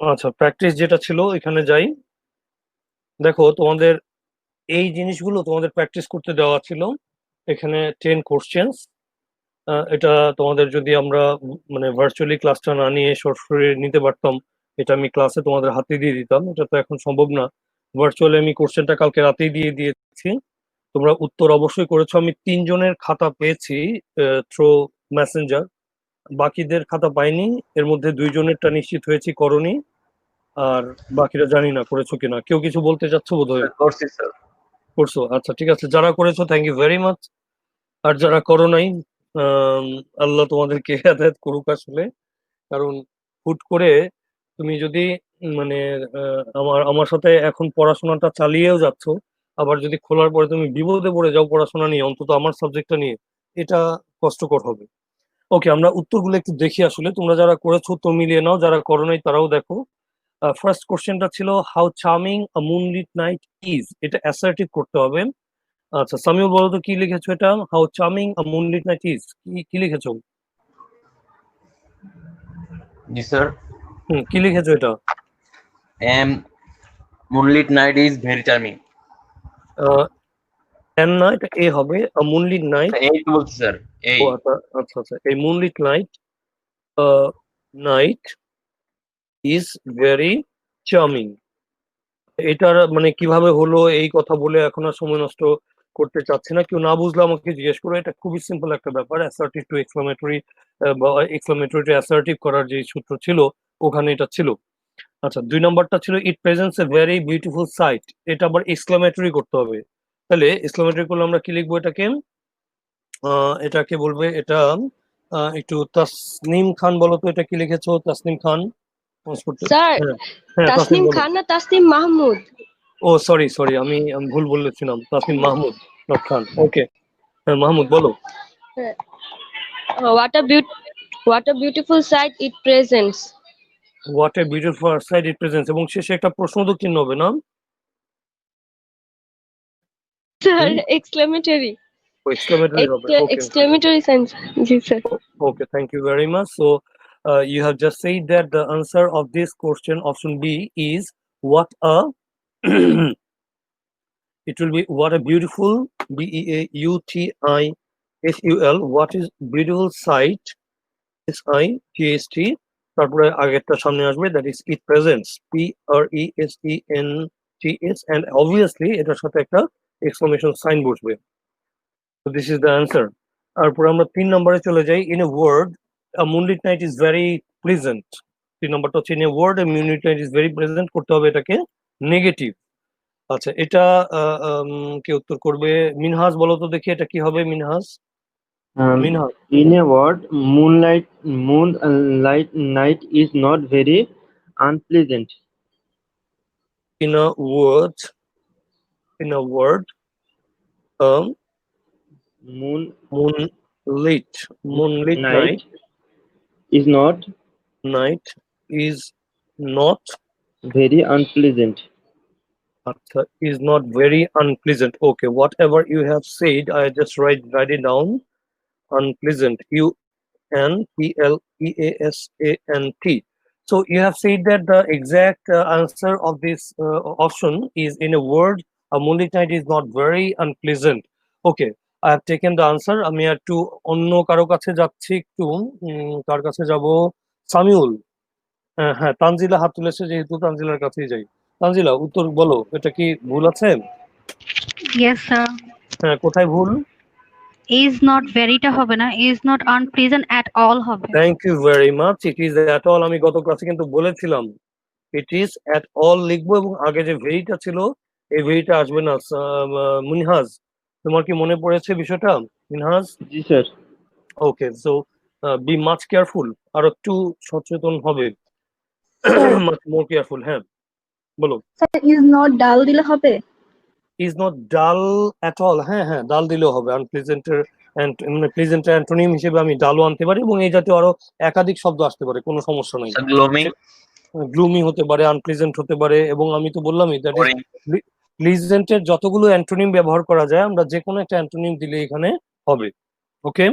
আচ্ছা, প্র্যাকটিস যেটা ছিল এখানে যাই। দেখো তোমাদের এই জিনিসগুলো তোমাদের প্র্যাকটিস করতে দেওয়া ছিল। এখানে 10 কোশ্চেন্স। এটা তোমাদের যদি আমরা মানে ভার্চুয়ালি ক্লাসটা না নিয়ে সরাসরি নিতে পারতাম, এটা আমি ক্লাসে তোমাদের হাতে দিয়ে দিতাম। এটা তো এখন সম্ভব না। ভার্চুয়ালি আমি কোশ্চেনটা কালকে রাতেই দিয়ে দিয়েছি। তোমরা উত্তর অবশ্যই করেছো। আমি 3 জনের খাতা পেয়েছি থ্রু মেসেঞ্জার, বাকিদের খাতা পাইনি। এর মধ্যে 2 জনেরটা নিশ্চিত হয়েছি করনি, আর বাকিরা জানি না করেছো কিনা। কেউ কিছু বলতে চাচ্ছো বোধহয়? স্যার করছি স্যার। করছো, আচ্ছা ঠিক আছে। যারা করেছো থ্যাংক ইউ ভেরি মাচ। আর যারা করো নাই, আম, আল্লাহ তোমাদেরকে হেদায়েত করুক আসলে। কারণ হুট করে তুমি যদি মানে আমার আমার সাথে এখন পড়াশোনাটা চালিয়েও যাচ্ছ, আবার যদি খোলার পরে তুমি বিপদে পড়ে যাও পড়াশোনা নিয়ে, অন্তত আমার সাবজেক্টটা নিয়ে, এটা কষ্টকর হবে। ওকে, আমরা উত্তরগুলো একটু দেখি। আসলে তোমরা যারা করেছো উত্তর মিলিয়ে নাও, যারা করো নাই তারাও দেখো। ফার্স্ট কোশ্চেনটা ছিল how charming a moonlit night is. এটা অ্যাসার্টিভ করতে হবে। আচ্ছা সামিউল, বলো তো কি লিখেছো এটা? How charming a moonlit night is, কি কি লিখেছো? জি স্যার। কি লিখেছো এটা? An moonlit night is very charming. An না, এটা এ হবে। Moonlit night. এই তো বলছি স্যার। এই ও আচ্ছা আচ্ছা আচ্ছা, এই moonlit night night is very charming. এটার মানে কিভাবে হলো এই কথা বলে এখন আর সময় নষ্ট করতে চাচ্ছি না। কেউ না বুঝলে আমাকে জিজ্ঞেস করো। এটা খুবই সিম্পল একটা ব্যাপার। অ্যাসার্টিভ টু এক্সক্লামেটরি বা এক্সক্লামেটরি টু অ্যাসার্টিভ করার যে সূত্র ছিল ওখানে এটা ছিল। আচ্ছা, 2 নম্বরটা ছিল it presents a very beautiful sight. এটা আবার এক্সক্লামেটরি করতে হবে। তাহলে এক্সক্লামেটরি করলে আমরা কি লিখবো এটাকে? এটাকে বলবে এটা একটু তাসনিম খান, বলো তো এটা কি লিখেছো? তাসনিম খান প্রশ্ন করতে। স্যার, হ্যাঁ হ্যাঁ, তাসনিম তাসনিম বলো। খান না তাসনিম মাহমুদ? ও সরি সরি, আমি ভুল বলেছিলাম। তাসনিম মাহমুদ, নট খান। ওকে, হ্যাঁ মাহমুদ বলো। What a what a beautiful sight it presents. What a beautiful side it presents, এবং শেষে একটা প্রশ্ন তো চিহ্ন হবে না? স্যার এক্সক্লেমেটরি, এক্সক্লামেটরি হবে। Okay exclamatory sign. জি sir. okay, thank you very much. So you have just said that the answer of this question, option B, is what a it will be what a beautiful, beautiful, what is beautiful sight, SIGHT, তারপরে আগেরটা সামনে আসবে, that is it presents, PRESENTS, and obviously এটার সাথে একটা exclamation sign বসবে। So this is the answer. তারপরে আমরা 3 নম্বরে চলে যাই। in a word a moonlit night is very pleasant। 3 নম্বরটা হচ্ছে in a word a moonlit night is very pleasant, করতে হবে এটাকে নেগেটিভ। আচ্ছা, এটা কে উত্তর করবে? মিনহাজ বলো তো দেখি এটা কি হবে Minhaj. Minhaj, In a word, moonlight night is not very unpleasant. in a word, in a word um, Moonlight moonlit night is not night is not very unpleasant. is not very unpleasant. Okay, whatever you have said, I just write it down. Unpleasant, UNPLEASANT. So you have said that the exact answer of this option is in a word, a moonlit night is not very unpleasant. Okay, I have taken the answer. আমি একটু অন্য কারো কাছে যাচ্ছি একটু। কার কাছে যাব? সামিউল। হ্যাঁ, তানজিলা হাত তুলেছে, যেহেতু তানজিলার কাছেই যাই। তানজিলা উত্তর বলো, এটা কি ভুল আছে? Yes, sir. হ্যাঁ, কোথায় ভুল? Is not very টা হবে না, is not unpleasant at all হবে। Thank you very much. It is at all, আমি গত ক্লাসে কিন্তু বলেছিলাম ইট ইজ অ্যাট অল লিখবো, এবং আগে যে ভেরিটা ছিল এই ভেরিটা আসবে না। মুনহাজ, তোমার কি মনে পড়েছে বিষয়টা মিনহাজ? জি স্যার। Okay, so be much careful, আর একটু সচেতন হবে, মাচ মোর কেয়ারফুল। হ্যাঁ বলো। স্যার ইজ নট ডাল দিলে হবে? ইজ নট ডাল অ্যাট অল, হ্যাঁ হ্যাঁ, ডাল দিলেও হবে। আনপ্লেজেন্টের মানে প্লেজেন্টের অ্যান্টোনিম হিসেবে আমি ডালও আনতে পারি, এবং এই জাতীয় আরো একাধিক শব্দ আসতে পারে, কোনো সমস্যা নাই। গ্লোমিং, গ্লুমি হতে পারে, আনপ্লেজেন্ট হতে পারে, এবং আমি তো বললামই দ্যাট ইজ বোরিং। প্লিজেন্টের যতগুলো অ্যান্টোনিম ব্যবহার করা যায় আমরা যে কোনো একটা অ্যান্টোনিম দিলে এখানে হবে। ওকে,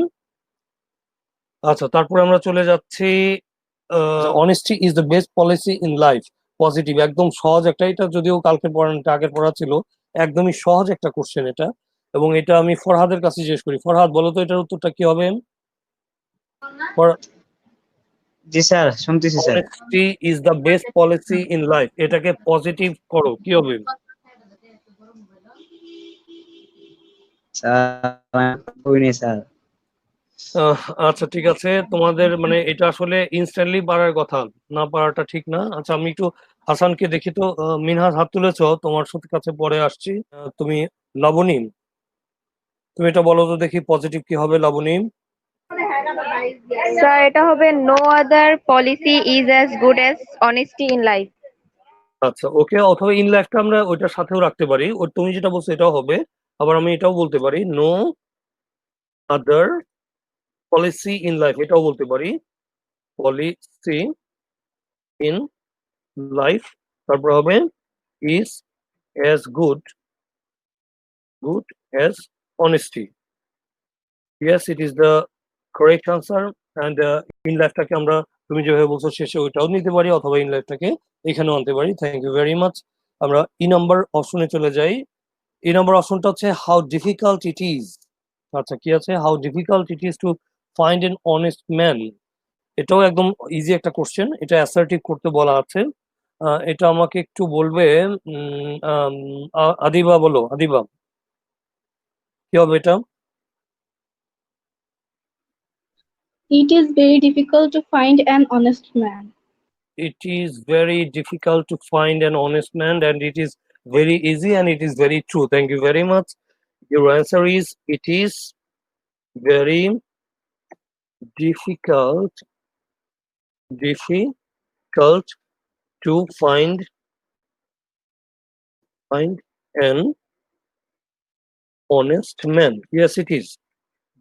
আচ্ছা তারপরে আমরা চলে যাচ্ছি honesty is the best policy in life. Positive, একদম সহজ একটা, এটা যদিও কালকে পড়ানোটা আগের পড়া ছিল, একদমই সহজ একটা কোশ্চেন এটা। এবং এটা আমি ফরহাদের কাছে জিজ্ঞেস করি, ফরহাদ বলো তো এটার উত্তরটা কি হবে? জি স্যার, শুনতেছি sir. Honesty is the best policy in life, এটাকে পজিটিভ করো, কি হবে? স্যার আচ্ছা ঠিক আছে, তোমাদের মানে এটা আসলে ইনস্ট্যান্টলি পারার কথা, না পারাটা ঠিক না। আচ্ছা আমি একটু হাসানকে দেখি তো। মিনহাজ হাত তুলেছ, তোমার সাথে কাছে পরে আসছি। তুমি লাবণী, তুমি এটা বলো তো দেখি পজিটিভ কি হবে লাবণী? স্যার এটা হবে no other policy is as good as honesty in life. আচ্ছা ওকে, অথবা ইন লাইফটা আমরা ওইটার সাথেও রাখতে পারি, ও তুমি যেটা বলছো এটাও হবে। আবার আমি এটাও বলতে পারি no other policy in life, এটাও বলতে পারি পলিসি ইন লাইফ, তারপর হবে is as good as honesty. Yes, it is the correct answer. And in লাইফটাকে আমরা তুমি যেভাবে বলছো শেষে ওইটাও নিতে পারি, অথবা ইন লাইফটাকে এখানেও আনতে পারি। Thank you very much. আমরা ই নাম্বার অপশনে চলে যাই। ই নাম্বার অপশনটা হচ্ছে হাউ ডিফিকাল্ট ইট ইজ। আচ্ছা কি আছে? How difficult it is to find N honest man. এটাও একদম ইজি একটা কোশ্চেন, এটা অ্যাসার্টিভ করতে বলা আছে। এটা আমাকে একটু বলবে আদিবা, বলো আদিবা কি হবে এটা? It is very difficult to find an honest man. It is very difficult to find an honest man, and it is very easy, and it is very true. Thank you very much. Your answer is it is very difficult to find an honest man. Yes, it is.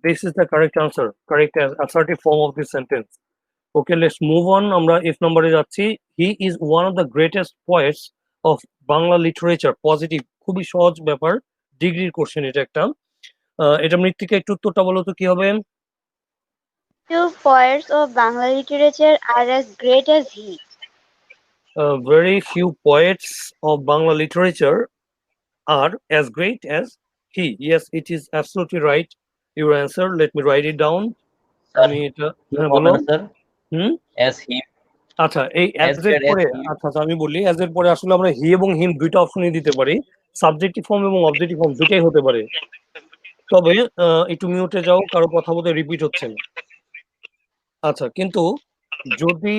This is the correct answer, correct assertive form of this sentence. Okay, let's move on. আমরা if নম্বরে যাচ্ছি। He is one of the greatest poets of Bangla literature. Positive, খুবই সহজ ব্যাপার, ডিগ্রির question এটা একটা। এটা মৃত্তিকা একটু উত্তরটা বলো তো কি হবে? Few poets of Bangla literature are as great as he. Very few poets of Bangla literature are as great as he. Yes, it is absolutely right. Your answer. Let me write it down. আমি এটা বলো। Sir as him, আচ্ছা এই as as এর great as পরে, him. আচ্ছা আমি বলি অ্যাজ এর পরে আসলে আমরা হি এবং হিম দুইটা অপশনই দিতে পারি, সাবজেক্টিভ ফর্ম এবং অবজেক্টিভ ফর্ম দুইটাই হতে পারে। তবে একটু মিউটে যাও, কারো কথা বলতে রিপিট হচ্ছে না। আচ্ছা কিন্তু যদি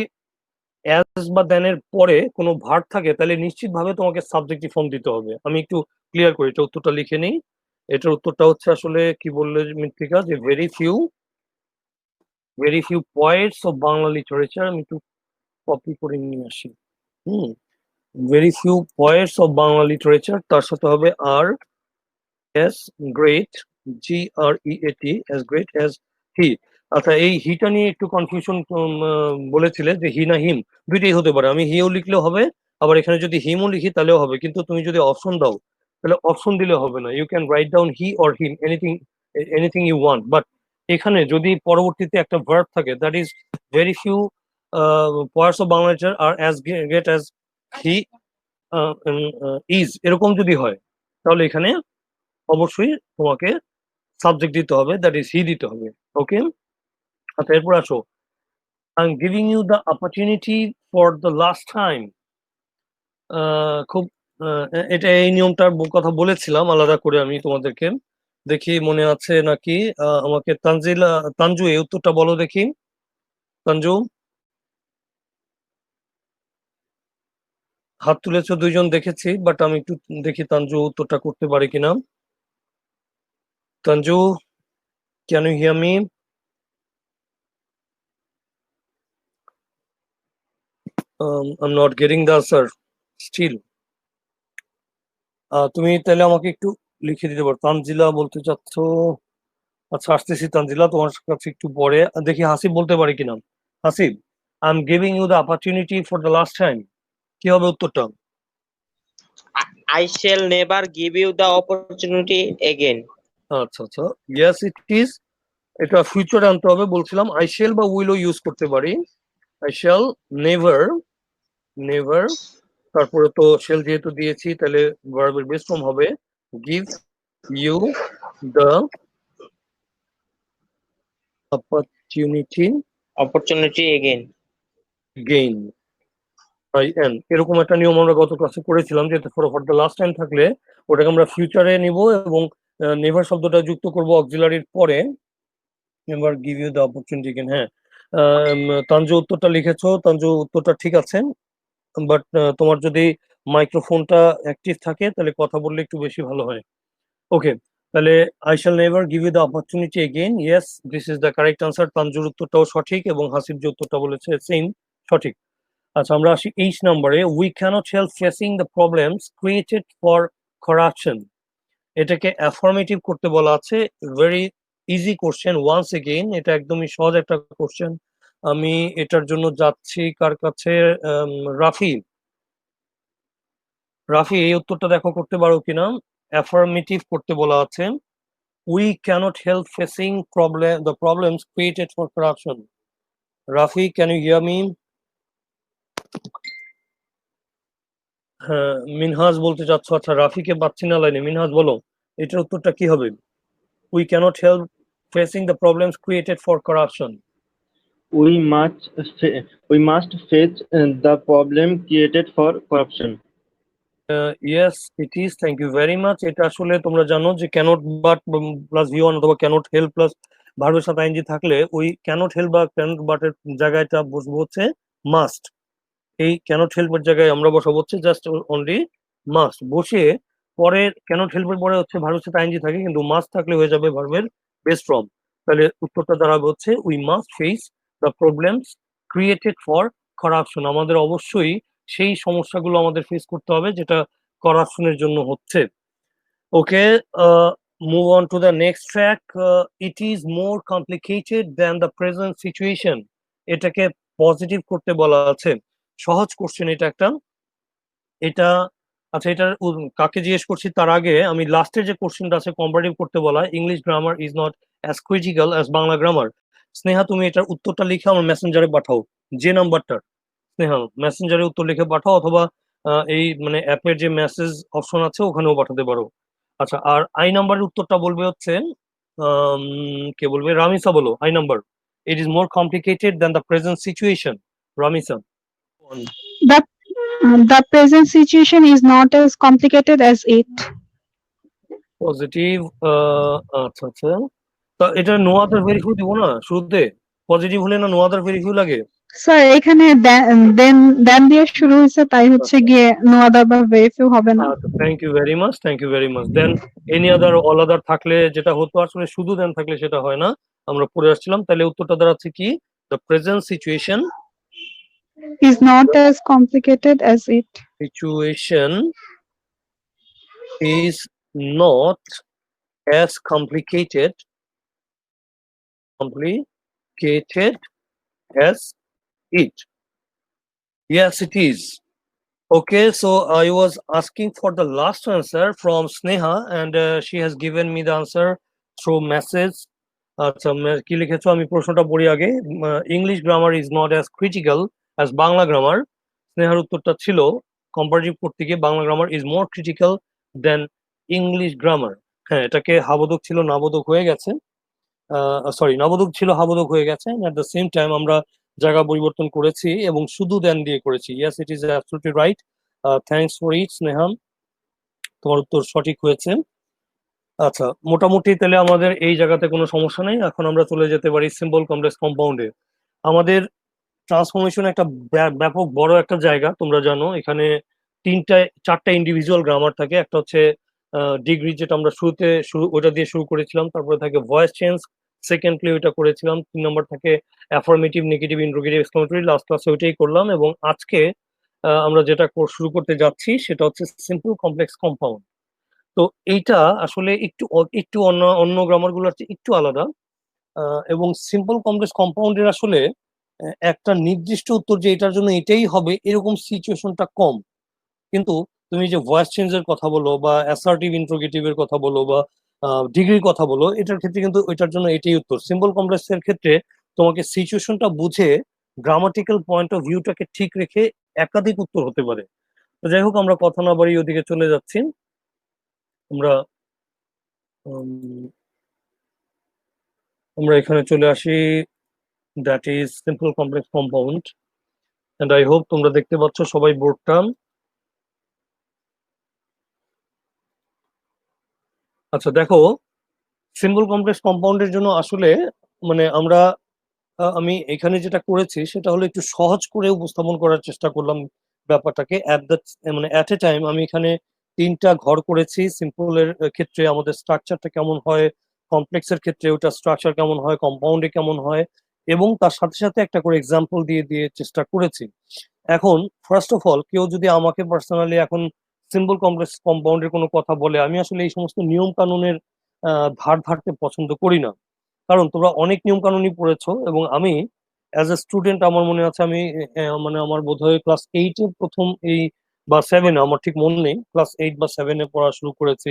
অ্যাজ বা দেন এর পরে কোনো ভার্ব থাকে তাহলে নিশ্চিতভাবে তোমাকে সাবজেক্টিভ ফর্ম দিতে হবে। আমি একটু ক্লিয়ার করি, এটা উত্তরটা লিখে নিই। এটার উত্তরটা হচ্ছে আসলে কি বললে মৃত্তিকা, যে very few poets of Bangla literature. আমি একটু কপি করে নিয়ে আসি। Very few poets of Bangla literature, তার সাথে হবে আর as great, GREAT, as great as he. আচ্ছা এই হিটা নিয়ে একটু কনফিউশন বলেছিলে যে হি না হিম, দুইটাই হতে পারে। আমি হিও লিখলেও হবে, আবার এখানে যদি হিমও লিখি তাহলেও হবে, কিন্তু তুমি যদি অপশন দাও তাহলে অপশন দিলে হবে না। You can write down he or him, anything you want, but এখানে যদি পরবর্তীতে একটা ভার্ব থাকে, that is very few poets of Bangla literature are as great as he is, এরকম যদি হয় তাহলে এখানে অবশ্যই তোমাকে সাবজেক্ট দিতে হবে, দ্যাট ইজ হি দিতে হবে। ওকে, আচ্ছা এরপর আসো। I am giving you the opportunity for the last time. খুব এটা এই নিয়মটার কথা বলেছিলাম আলাদা করে আমি তোমাদেরকে, দেখি মনে আছে নাকি। আমাকে তানজু এই উত্তরটা বলো দেখি। তানজু হাত তুলেছো দুইজন দেখেছি, বাট আমি একটু দেখি তানজু উত্তরটা করতে পারে কিনা। Tanju, can you hear me? I'm not getting the answer still. তুমি তাহলে আমাকে একটু লিখে দিতে পারো। তানজিলা বলতে চাচ্ছ? আচ্ছা আসতেছি তানজিলা, তোমার কাছে একটু পরে। দেখি হাসিব বলতে পারে কিনা। Hasib, I am giving you the opportunity for the last time, কি হবে উত্তরটা? I shall never give you the opportunity again. আচ্ছা আচ্ছা, ইয়েস ইট ইজ। এটা ফিউচারে আনতে হবে বলছিলাম, আই শেল বা উইলও ইউজ করতে পারি। I shall never, never, তারপরে তো shall যেহেতু দিয়েছি তাহলে ভার্বের বেস ফর্ম হবে give you the opportunity again. gain. এরকম একটা নিয়ম আমরা গত ক্লাসে করেছিলাম যে ফর দ্য লাস্ট টাইম থাকলে ওটাকে আমরা ফিউচারে নিব এবং নেভার শব্দটা যুক্ত করব অক্সিলারির পরে। Never give you the opportunity again. হ্যাঁ, তানজু উত্তরটা লিখেছো, তানজু উত্তরটা ঠিক আছে, বাট তোমার যদি মাইক্রোফোনটা অ্যাক্টিভ থাকে তাহলে কথা বললে একটু বেশি ভালো হয়। ওকে, তাহলে I shall never give you the opportunity again. Yes, this is the correct answer. Tanjur উত্তরটাও সঠিক এবং হাসিব যে উত্তরটা বলেছে সেম সঠিক। আচ্ছা, আমরা আসি এইচ নাম্বারে। We cannot help facing the problems created for corruption. এটাকে অ্যাফার্মেটিভ করতে বলা আছে। Very easy question once again, এটা একদমই সহজ একটা কোশ্চেন। আমি এটার জন্য যাচ্ছি কার কাছে? রাফি, রাফি এই উত্তরটা দেখো করতে পারো কিনা। অ্যাফার্মেটিভ করতে বলা আছে। We cannot help facing the problems created for corruption. Rafi, can you hear me? হ্যাঁ, মিনহাজ বলতে চাচ্ছ। আচ্ছা, রাফিকে পাচ্ছি না লাইনে। মিনহাজ বলো, এটার উত্তরটা কি হবে? We cannot help facing the problems created for corruption. We must face the problem created for corruption. Yes it is, thank you very much. এটা আসলে তোমরা জানো যে cannot but plus V one অথবা ক্যানট হেল্প প্লাস ভার্বের সাথে ING থাকলে ওই ক্যানট হেল্প বা ক্যানট বাটের জায়গাটা বসবো হচ্ছে মাস্ট। এই ক্যানট হেল্পের জায়গায় আমরা বসাবো হচ্ছে জাস্ট অনলি মাস্ট। বসে পরে ক্যানট হেল্পের পরে হচ্ছে ভার্বের সাথে আইএনজি থাকে, কিন্তু মাস্ট থাকলে হয়ে যাবে ভার্বের বেস ফর্ম। তাহলে উত্তরটা দাঁড়াবে হচ্ছে we must face the problems created for corruption. আমাদের অবশ্যই সেই সমস্যাগুলো আমাদের ফেস করতে হবে যেটা করাপশনের জন্য হচ্ছে। Okay, move on to the next track. It is more complicated than the present situation. এটাকে পজিটিভ করতে বলা আছে। সহজ কোশ্চেন এটা একটা। এটা আচ্ছা, এটার কাকে জিজ্ঞেস করছি তার আগে আমি লাস্টের যে কোশ্চেনটা আছে কম্পারেটিভ করতে বলা, English grammar is not as critical as Bangla grammar. Sneha, তুমি এটার উত্তরটা লিখে আমার মেসেঞ্জারে পাঠাও, যে নাম্বারটার। স্নেহা, মেসেঞ্জারে উত্তর লিখে পাঠাও, অথবা এই মানে অ্যাপের যে মেসেজ অপশন আছে ওখানেও পাঠাতে পারো। আচ্ছা, আর আই নাম্বারের উত্তরটা বলবে হচ্ছে কে বলবে? রামিসা বলো I number. It is more complicated than the present situation. Ramisa. The present situation is not as complicated as it. Positive. আচ্ছা আচ্ছা, তা এটা নো আদার ভেরিফিউ দিব না শুরুতে? পজিটিভ হলে না নো আদার ভেরিফিউ লাগে? স্যার এখানে দেন দিয়ে শুরু হয়েছে, তাই হচ্ছে গিয়ে নো আদার বা ভেরিফিউ হবে না। আচ্ছা, thank you very much, thank you very much. Then any other, all other থাকলে যেটা হতো, আসলে শুধু দেন থাকলে সেটা হয় না, আমরা পড়ে আসছিলাম। তাহলে উত্তরটা দাঁড়াচ্ছে কি? The present situation Is not as complicated as it. Situation is not as complicated as it. Yes, it is. Okay, so I was asking for the last answer from Sneha, and she has given me the answer through message. আচ্ছা, কি লিখেছো আমি প্রশ্নটা পড়ি আগে। English grammar is not as critical as Bangla grammar. স্নেহার উত্তরটা ছিল কম্পারেটিভ করতে গিয়ে Bangla grammar is more critical then English grammar. হ্যাঁ, এটাকে হাবোধক ছিল নাবোধক হয়ে গেছে, সরি নাবোধক ছিল হাবোধক হয়ে গেছে। অ্যাট দ্য সেম টাইম আমরা জায়গা পরিবর্তন করেছি এবং শুধু দেন দিয়ে করেছি। Yes, it is absolutely right. Thanks for it Sneha, তোমার উত্তর সঠিক হয়েছে। আচ্ছা, মোটামুটি তাহলে আমাদের এই জায়গাতে কোনো সমস্যা নেই। এখন আমরা চলে যেতে পারি সিম্পল কমপ্লেক্স কম্পাউন্ডে। আমাদের ট্রান্সফরমেশন একটা ব্যাপক বড় একটা জায়গা, তোমরা জানো। এখানে চারটা ইন্ডিভিজুয়াল গ্রামার থাকে। একটা হচ্ছে ডিগ্রি, যেটা আমরা ওটা দিয়ে শুরু করেছিলাম। তারপরে থাকে ভয়েস চেঞ্জ, সেকেন্ডলি ওইটা করেছিলাম। 3 নম্বর থাকে affirmative, negative, interrogative, exclamatory. Last ক্লাসে ওইটাই করলাম এবং আজকে আমরা যেটা শুরু করতে যাচ্ছি সেটা হচ্ছে সিম্পল কমপ্লেক্স কম্পাউন্ড। তো এইটা আসলে একটু অন্য গ্রামার গুলোর চেয়ে একটু আলাদা, এবং সিম্পল কমপ্লেক্স কম্পাউন্ডের আসলে একটা নির্দিষ্ট উত্তর যে এটার জন্য এটাই হবে এরকম সিচুয়েশনটা কম। কিন্তু তুমি যে ভয়েস চেঞ্জের কথা বলো বা অ্যাসার্টিভ ইন্ট্রোগেটিভের কথা বলো বা ডিগ্রির কথা বলো, এটার ক্ষেত্রে কিন্তু ওইটার জন্য এটাই উত্তর। সিম্পল কমপ্লেক্সের ক্ষেত্রে তোমাকে সিচুয়েশনটা বুঝে গ্রামাটিক্যাল পয়েন্ট অফ ভিউটাকে ঠিক রেখে একাধিক উত্তর হতে পারে। তো যাই হোক, আমরা কথা না বাড়িয়ে ওদিকে চলে যাচ্ছি। আমরা আমরা এখানে চলে আসি, that is simple complex compound. And I hope তোমরা দেখতে পাচ্ছ সবাই বোর্ডটা। আচ্ছা দেখো, সিম্পল কমপ্লেক্স কম্পাউন্ডের জন্য আসলে মানে আমি এখানে যেটা করেছি সেটা হলো একটু সহজ করে উপস্থাপন করার চেষ্টা করলাম ব্যাপারটাকে। অ্যাট এ টাইম আমি এখানে 3টা ঘর করেছি। সিম্পলের ক্ষেত্রে আমাদের স্ট্রাকচারটা কেমন হয়, কমপ্লেক্সের ক্ষেত্রে ওটা স্ট্রাকচার কেমন হয়, কম্পাউন্ডে কেমন হয়, এবং তার সাথে সাথে একটা করে এক্সাম্পল দিয়ে দিয়ে চেষ্টা করেছি। এখন ফার্স্ট অফ অল কেউ যদি আমাকে পার্সোনালি এখন সিম্পল কমপ্লেক্স কম্পাউন্ডের কোনো কথা বলে, আমি আসলে এই সমস্ত নিয়ম কানুনের ধার ধারতে পছন্দ করি না। কারণ তোমরা অনেক নিয়ম কানুনই পড়েছো, এবং আমি অ্যাজ এ স্টুডেন্ট আমার মনে আছে আমি মানে আমার বোধহয় ক্লাস 8-এ প্রথম এই বা 7-এ, আমার ঠিক মনে নেই, ক্লাস 8 বা 7-এ পড়া শুরু করেছি,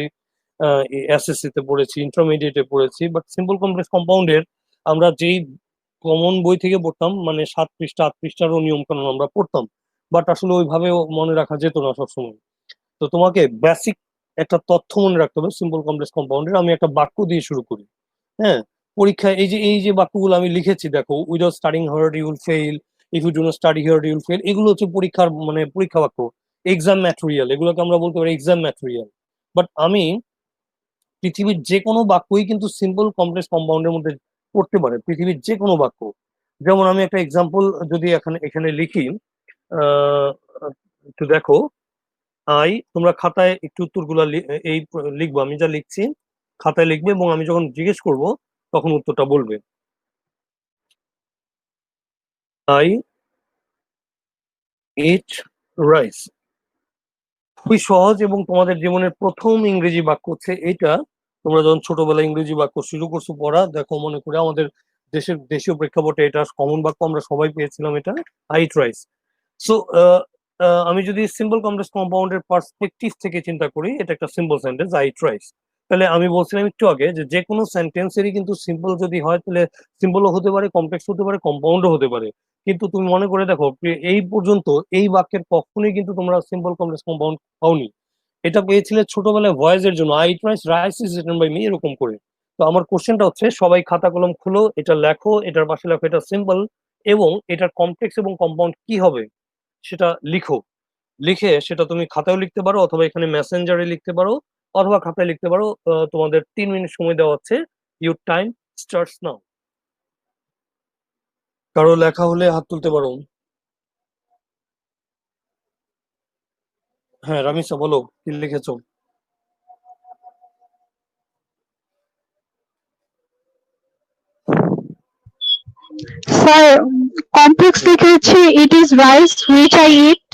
এসএসসি তে পড়েছি, ইন্টারমিডিয়েটে পড়েছি। বাট সিম্পল কমপ্লেক্স কম্পাউন্ডের আমরা যেই কমন বই থেকে পড়তাম, মানে 7 পৃষ্ঠা 8 পৃষ্ঠারও নিয়ম কানুন আমরা পড়তাম, বাট আসলে ওইভাবেও মনে রাখা যেত না সবসময়। তো তোমাকে বেসিক একটা তথ্য মনে রাখতে হবে সিম্পল কমপ্লেক্স কম্পাউন্ডের। আমি একটা বাক্য দিয়ে শুরু করি। হ্যাঁ, পরীক্ষায় এই যে বাক্যগুলো আমি লিখেছি দেখো, without studying hard you will fail, if you do not study hard you will fail, এগুলো হচ্ছে পরীক্ষার মানে পরীক্ষা বাক্য, এক্সাম ম্যাটেরিয়াল, এগুলোকে আমরা বলতে পারি এক্সাম ম্যাটেরিয়াল। বাট আমি পৃথিবীর যে কোনো বাক্যই কিন্তু সিম্পল কমপ্লেক্স কম্পাউন্ডের মধ্যে পড়তে পারে, পৃথিবীর যে কোনো বাক্য। যেমন আমি একটা এক্সাম্পল যদি এখানে লিখি, একটু দেখো, তোমরা খাতায় একটু উত্তরগুলো এই লিখবো, আমি যা লিখছি খাতায় লিখবে, এবং আমি যখন জিজ্ঞেস করব তখন উত্তরটা বলবে। I eat rice. খুবই সহজ, এবং তোমাদের জীবনের প্রথম ইংরেজি বাক্য হচ্ছে এটা। তোমরা যখন ছোটবেলায় ইংরেজি বাক্য শুরু করছো পড়া, দেখো মনে করে আমাদের দেশীয় প্রেক্ষাপটে এটা কমন বাক্য, আমরা সবাই পেয়েছিলাম এটা, আই ইট রাইস। সো আমি যদি সিম্পল কমপ্লেক্স কম্পাউন্ডের পার্সপেক্টিভ থেকে চিন্তা করি, এটা একটা simple sentence, I eat rice. তাহলে আমি বলছিলাম একটু আগে যে কোনো সেন্টেন্সেরই কিন্তু সিম্পল যদি হয় তাহলে সিম্পলও হতে পারে, কমপ্লেক্স হতে পারে, কম্পাউন্ডও হতে পারে। কিন্তু তুমি মনে করে দেখো, এই পর্যন্ত এই বাক্যের কখনোই কিন্তু তোমরা সিম্পল কমপ্লেক্স কম্পাউন্ড পাওনি। এটা পেয়েছিলে ছোটবেলায় ভয়েসের জন্য, I eat rice, rice is written by me, এরকম করে। তো আমার কোশ্চেনটা হচ্ছে, সবাই খাতা কলম খুলো, এটা লেখো, এটার পাশে লেখো এটা সিম্পল, এবং এটার কমপ্লেক্স এবং কম্পাউন্ড কি হবে সেটা লিখো। লিখে সেটা তুমি খাতায় লিখতে পারো, অথবা এখানে মেসেঞ্জারে লিখতে পারো, অথবা খাতায় লিখতে পারো। তোমাদের 3 মিনিট সময় দেওয়া হচ্ছে। Your time starts now. কারো লেখা হলে হাত তুলতে পারো। হ্যাঁ রামিসা, বলো কি লিখেছো। স্যার, কমপ্লেক্স লিখেছি it is rice which I eat,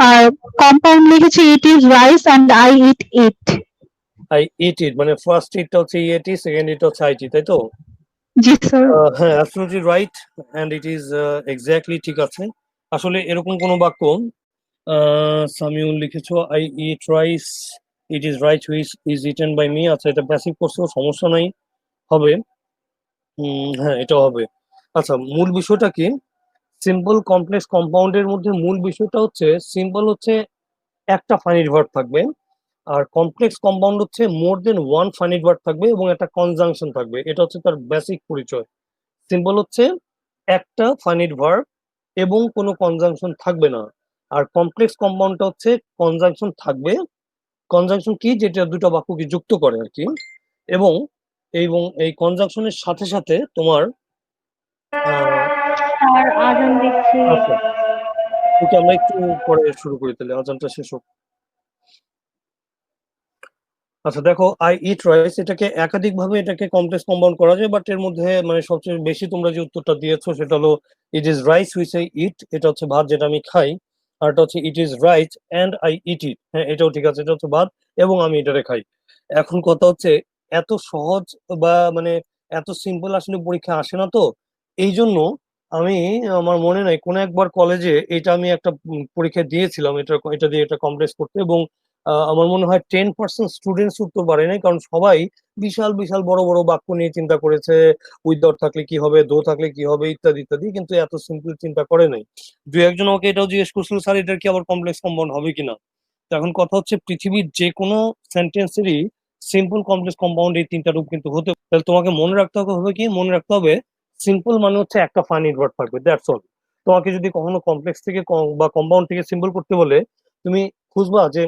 আর কম্পাউন্ড লিখেছি it is rice and I eat eat. I eat eat মানে ফার্স্ট ইটটা হচ্ছে ইএটি, সেকেন্ড ইট হচ্ছে আইটি, তাই তো? জি স্যার। হ্যাঁ, absolutely right, and it is exactly ঠিক আছে। আসলে এরকম কোন বাক্য, সামিউল লিখেছো I eat rice, it is right which is eaten by me. আচ্ছা, এটা প্যাসিভ করছো, সমস্যা নাই, হবে। হ্যাঁ, এটাও হবে। আচ্ছা, মূল বিষয়টা কি, সিম্পল কমপ্লেক্স কম্পাউন্ডের মধ্যে মূল বিষয়টা হচ্ছে, সিম্পল হচ্ছে একটা ফাইনাইট ভার্ব থাকবে, আর কমপ্লেক্স কম্পাউন্ড হচ্ছে মোর দেন ওয়ান ফাইনাইট ভার্ব থাকবে এবং একটা কনজাংশন থাকবে। এটা হচ্ছে তার বেসিক পরিচয়। সিম্পল হচ্ছে একটা ফাইনাইট ভার্ব এবং কোনো কনজাংশন থাকবে না, আর কমপ্লেক্স কম্পাউন্ডটা হচ্ছে কনজাংশন থাকবে। কনজাংশন কি, যেটা দুটো বাক্যকে যুক্ত করে আর কি, এবং এই কনজাংশনের সাথে সাথে তোমার স্যার আজান দিচ্ছে। আচ্ছা, ওকে, আমরা একটু পরে শুরু করি তাহলে, আজানটা শেষ হোক। আচ্ছা দেখো, আই ইট রাইস, এটাকে একাধিক ভাবে এটাকে কমপ্লেক্স কম্পাউন্ড করা যায়, বাট এর মধ্যে মানে সবচেয়ে বেশি তোমরা যে উত্তরটা দিয়েছো সেটা হলো it is rice which I eat, এটা হচ্ছে ভাত যেটা আমি খাই। আর এটা হচ্ছে it is rice and I eat eat, হ্যাঁ এটাও ঠিক আছে, এটা হচ্ছে ভাত এবং আমি এটারে খাই। এখন কথা হচ্ছে, এত সহজ বা মানে এত সিম্পল আসলে পরীক্ষা আসে না, তো এই জন্য আমি, আমার মনে নাই কোন একবার কলেজে এটা আমি একটা পরীক্ষা দিয়েছিলাম, এটা দিয়ে এটা কমপ্লেক্স করতে, এবং আমার মনে হয় 10% স্টুডেন্টস উত্তর পারে নাই, কারণ সবাই বিশাল বিশাল বড় বড় বাক্য নিয়ে চিন্তা করেছে, উইদাউট থাকলে কি হবে, দো থাকলে কি হবে, ইত্যাদি ইত্যাদি, কিন্তু এত সিম্পল চিন্তা করে নাই। দু একজন আমাকে এটাও জিজ্ঞেস করছিল, স্যার এটার কি আবার কমপ্লেক্স কম্পাউন্ড হবে কিনা। তো এখন কথা হচ্ছে, পৃথিবীর যে কোনো সেন্টেন্সেরই সিম্পল, কমপ্লেক্স, কম্পাউন্ড এই তিনটা রূপ কিন্তু হতে, তাহলে তোমাকে মনে রাখতে হবে কি, মনে রাখতে হবে সিম্পল মানে হচ্ছে একটা ফাইনাইট ওয়ার্ড থাকবে, দ্যাটস অল। তোমাকে যদি কখনো কমপ্লেক্স থেকে বা কম্পাউন্ড থেকে সিম্পল করতে বলে, তুমি খুঁজবা যে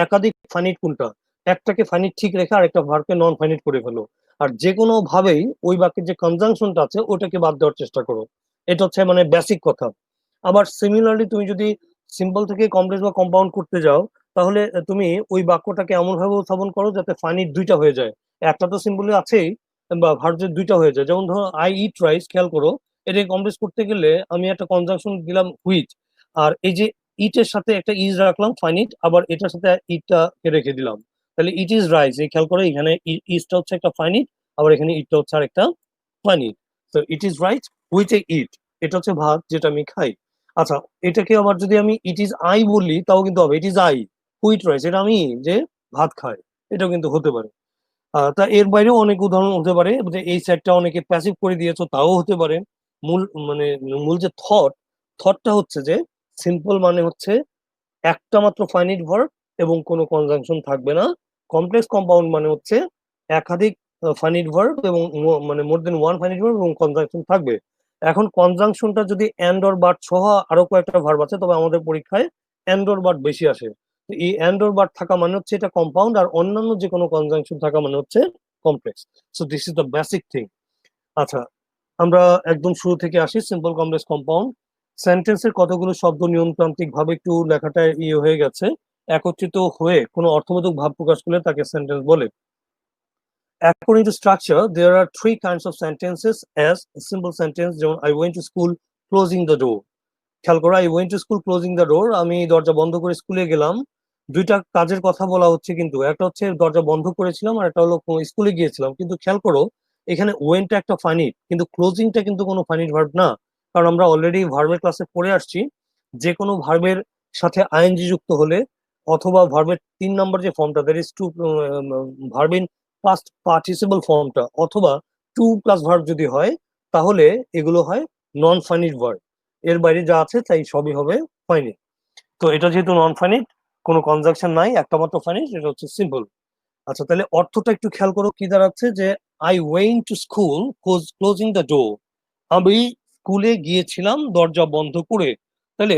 একাধিক ফাইনাইট কোনটা, একটাকে ফাইনাইট ঠিক রেখে আর একটা ভার্বকে নন ফাইনাইট করে ফেলো, আর যে কোনো ভাবেই ওই বাক্যের যে কনজাংশনটা আছে ওটাকে বাদ দেওয়ার চেষ্টা করো। এটা হচ্ছে মানে বেসিক কথা। আবার সিমিলারলি তুমি যদি সিম্পল থেকে কমপ্লেক্স বা কম্পাউন্ড করতে যাও, তাহলে তুমি ওই বাক্যটাকে এমন ভাবে উপস্থাপন করো যাতে ফাইনাইট দুইটা হয়ে যায়। একটা তো সিম্পলি আছেই, বা ভার্বের দুইটা হয়ে যায়। যেমন ধরো আই ইট রাইস, খেয়াল করো, এটাকে কমপ্লেক্স করতে গেলে আমি একটা কনজাংশন দিলাম হুইচ, আর এই যে ইটের সাথে একটা ইজ রাখলাম ফাইনিট, আবার এটার সাথে ইটটা রেখে দিলাম, তাহলে ইট ইজ রাইস। এই খেয়াল করে এখানে ইজটা হচ্ছে একটা ফাইনিট, আবার এখানে ইটটা হচ্ছে আর একটা ফাইনিট। তো it is rice which I eat, এটা হচ্ছে ভাত যেটা আমি খাই। আচ্ছা, এটাকে আবার যদি আমি ইট ইজ আই বলি তাও কিন্তু হবে, it is I wheat rice, এটা আমি যে ভাত খাই, এটাও কিন্তু হতে পারে। তা এর বাইরেও অনেক উদাহরণ হতে পারে, যে এই সেটটা অনেকে প্যাসিভ করে দিয়েছো, তাও হতে পারে। মূল মানে মূল যে থটটা হচ্ছে যে সিম্পল মানে হচ্ছে একটা মাত্র ফাইনাইট ভার্ব এবং কোনো কনজাংশন থাকবে না। কমপ্লেক্স কম্পাউন্ড মানে হচ্ছে একাধিক ফাইনাইট ভার্ব এবং মানে মোর দেন ওয়ান ফাইনাইট ভার্ব এবং কনজাংশন থাকবে। এখন কনজাংশনটা যদি এন্ড অর বাট সহ আরো কয়েকটা ভার্ব আছে, তবে আমাদের পরীক্ষায় এন্ড অর বাট বেশি আসে। তো এই এন্ড অর বাট থাকা মানে হচ্ছে এটা কম্পাউন্ড, আর অন্যান্য যে কোনো কনজাংশন থাকা মানে হচ্ছে complex. So this is the basic thing. আচ্ছা, আমরা একদম শুরু থেকে আসি, সিম্পল, কমপ্লেক্স, কম্পাউন্ড। সেন্টেন্সের কতগুলো শব্দ নিয়মতান্ত্রিক ভাবে একটু লেখাটা ইয়ে হয়ে গেছে, একত্রিত হয়ে কোনো অর্থবোধক ভাব প্রকাশ করলে তাকে সেন্টেন্স বলে। According to structure, there are three kinds of sentences as a simple sentence, যেমন I went to school closing the door. খেয়াল করো, I went to school closing the door, আমি দরজা বন্ধ করে স্কুলে গেলাম। দুইটা কাজের কথা বলা হচ্ছে, কিন্তু একটা হচ্ছে দরজা বন্ধ করেছিলাম, আর একটা হলো স্কুলে গিয়েছিলাম। কিন্তু খেয়াল করো, এখানে ওয়েনটা একটা ফাইনিট, কিন্তু ক্লোজিংটা কিন্তু কোনো ফাইনিট ভার্ব না, কারণ আমরা অলরেডি ভার্বের ক্লাসে পড়ে আসছি, যে কোনো ভার্বের সাথে আইএনজি যুক্ত হলে, অথবা ভার্বের 3 নম্বর যে ফর্মটা, that is to verb in past participle ফর্মটা, অথবা টু প্লাস ভার্ব যদি হয়, তাহলে এগুলো হয় নন ফাইনিট ভার্ব। এর বাইরে যা আছে তাই সবই হবে ফাইনিট। তো এটা যেহেতু নন ফাইনিট, কোনো কনজাংশন নাই, একটা মাত্র ফাইনিট, এটা হচ্ছে সিম্পল। আচ্ছা, তাহলে অর্থটা একটু খেয়াল করো, কি দাঁড়াচ্ছে, যে I went to school closing the door, আমি স্কুলে গিয়েছিলাম দরজা বন্ধ করে। তাহলে